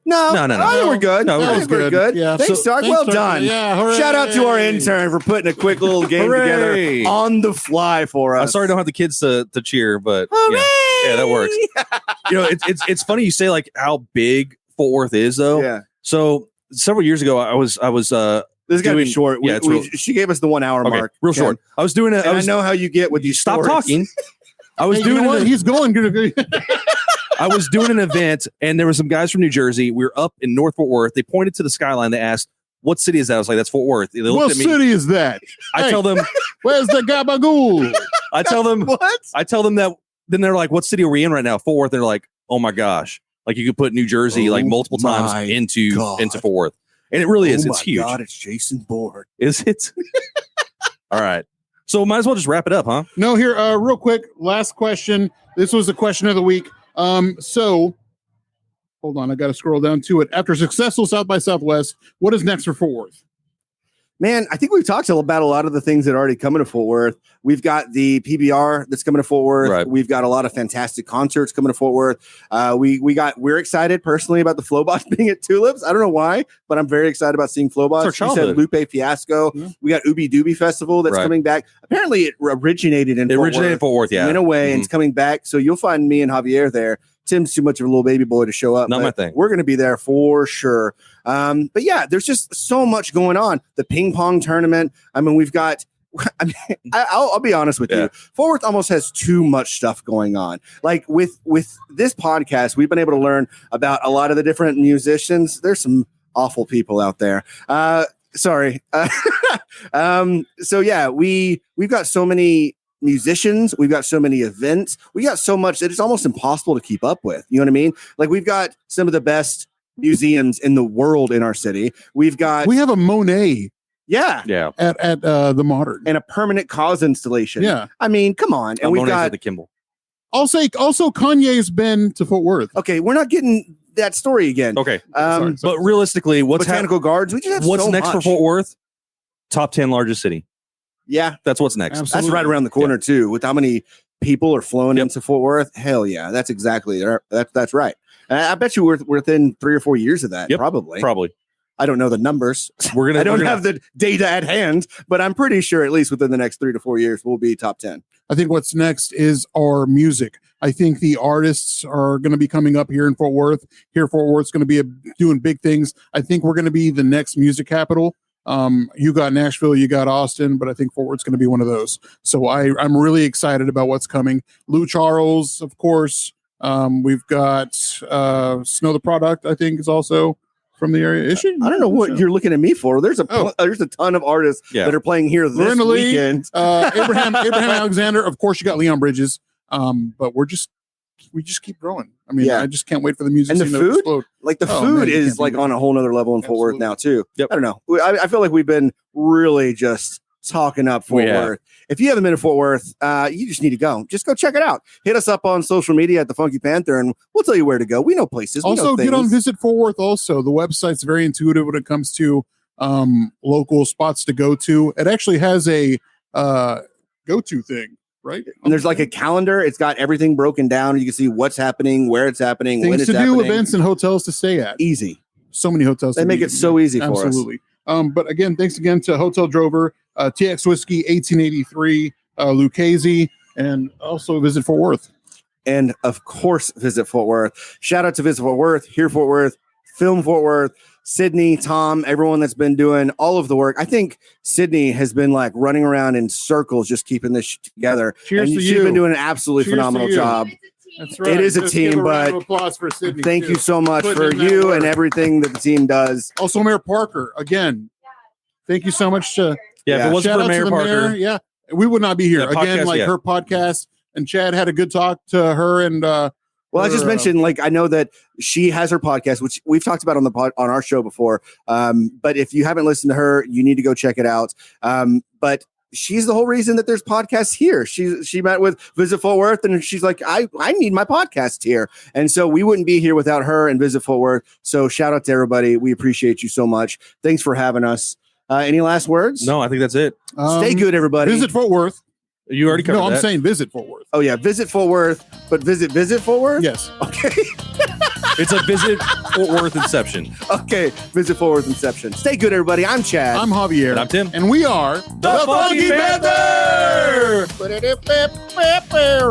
No, No. I think we're good. No, I that think was we're good. good. Yeah. Thanks, So- Stark. thanks, Well Stark. done. Yeah, hooray. Shout out to our intern for putting a quick little game Hooray. together on the fly for us. I'm sorry I don't have the kids to cheer, but yeah, that works. It's funny you say like how big Fort Worth is though. Yeah. So several years ago, I was This is got to be doing- short. yeah, it's real- She gave us the 1 hour okay, mark. real short. I was doing it. And I know how you get with these Stop stories. talking. I was Hey, you know doing what? it. He's going. I was doing an event, and there were some guys from New Jersey. We were up in North Fort Worth. They pointed to the skyline. They asked, what city is that? I was like, that's Fort Worth. They looked What at me. city is that? I Hey, tell them, where's the gabagool? I tell them What? I tell them that. Then they're like, what city are we in right now? Fort Worth. They're like, oh my gosh. Like you could put New Jersey like Oh multiple times my into God. Fort Worth. And it really is. Oh It's my huge. God, it's Jason Bourne. Is it? All right. So might as well just wrap it up, huh? No, here, real quick, last question. This was the question of the week. So hold on, I got to scroll down to it. After successful South by Southwest, what is next for Fort Worth? Man, I think we've talked about a lot of the things that are already coming to Fort Worth. We've got the PBR that's coming to Fort Worth. Right. We've got a lot of fantastic concerts coming to Fort Worth. We're excited personally about the Flowbots being at Tulips. I don't know why, but I'm very excited about seeing Flowbots. It's our You said childhood. Lupe Fiasco. Yeah. We got Ooby Dooby Festival that's Right. coming back. Apparently, it originated in Fort In Worth, Fort Worth, yeah. went away, and Mhm. it's coming back. So you'll find me and Javier there. Tim's too much of a little baby boy to show up. Not but my thing. We're going to be there for sure. But yeah, there's just so much going on. The ping pong tournament. I mean, we've got. I mean, I'll be honest with Yeah. you. Fort Worth almost has too much stuff going on. Like with this podcast, we've been able to learn about a lot of the different musicians. There's some awful people out there. Sorry. So yeah, we've got so many musicians, we've got so many events, we got so much that it's almost impossible to keep up with. You know what I mean? Like we've got some of the best museums in the world in our city. We We have a Monet yeah, at the Modern. and a permanent cause installation. Yeah. I mean, come on. And we've Monet's at got the Kimball. I'll say also Kanye's been to Fort Worth. okay, we're not getting that story again. Okay. Sorry. But realistically, what's Botanical Gardens. We just have what's so next for much. Fort Worth? Top 10 largest city. Yeah, That's what's next. Absolutely. that's right around the corner too. With how many people are flowing Yep. into Fort Worth, hell yeah, that's exactly that's right. And I bet you we're within 3 or 4 years of that. Yep. Probably. Probably. I don't know the numbers. We're gonna I don't we're gonna- have the data at hand, but I'm pretty sure at least within the next 3 to 4 years we'll be top 10. I think what's next is our music. I think the artists are going to be coming up here in Fort Worth. Here, Fort Worth's going to be doing big things. I think we're going to be the next music capital. You got Nashville, you got Austin, but I think Fort Worth's going to be one of those. So I'm really excited about what's coming. Lou Charles, of course. We've got Snow the Product, I think, is also from the area. Is she? I don't know what you're looking at me for. There's a ton of artists Yeah. that are playing here this Lorena Lee, weekend. Abraham Alexander. Of course, you got Leon Bridges. But we just keep growing. I mean, Yeah. I just can't wait for the music And the scene to food? explode. Like the Oh, food man, you is can't like beat on a whole nother level in Fort Worth now too. Yep. I don't know. I feel like we've been really just talking up Fort We have. Worth. If you haven't been to Fort Worth, you just need to go. Just go check it out. Hit us up on social media at the Funky Panther, and we'll tell you where to go. We know places. We Also, know get on things. Visit Fort Worth. Also, the website's very intuitive when it comes to local spots to go to. It actually has a go-to thing, right? And there's like a calendar. It's got everything broken down. You can see what's happening, where it's happening, when things it's to do, happening. events, and hotels to stay at. Easy. So many hotels. They to make be it in. so easy for us. Absolutely. But again, thanks again to Hotel Drover, TX Whiskey 1883, Lucchese, and also Visit Fort Worth. And of course, Visit Fort Worth. Shout out to Visit Fort Worth, Here Fort Worth, Film Fort Worth, Sydney, Tom, everyone that's been doing all of the work. I think Sydney has been like running around in circles just keeping this together. Cheers and to she's you. been doing an absolutely Cheers to phenomenal you. job. That's It is a Just team, give round but of applause for Sydney. Thank too. you so much Putting for in that you work. and everything that the team does. Also, Mayor Parker, again, thank you so much. Yeah, if Yeah. it wasn't Shout for out Mayor to the Parker, mayor. Yeah, we would not be here. Yeah, Again, podcast, like yeah. her podcast, and Chad had a good talk to her. And Well, I just her, mentioned, like, I know that she has her podcast, which we've talked about on on our show before. But if you haven't listened to her, you need to go check it out. But she's the whole reason that there's podcasts here. She met with Visit Fort Worth, and she's like, I need my podcast here. And so we wouldn't be here without her and Visit Fort Worth. So shout out to everybody. We appreciate you so much. Thanks for having us. Any last words? no, I think that's it. Stay good, everybody. Visit Fort Worth. You already covered No, I'm that. saying visit Fort Worth. Oh yeah, Visit Fort Worth, but visit Fort Worth. Yes. Okay. It's a Visit Fort Worth Inception. Okay. Visit Fort Worth Inception. Stay good, everybody. I'm Chad. I'm Javier. And I'm Tim. And we are The Funky Panther! Panther.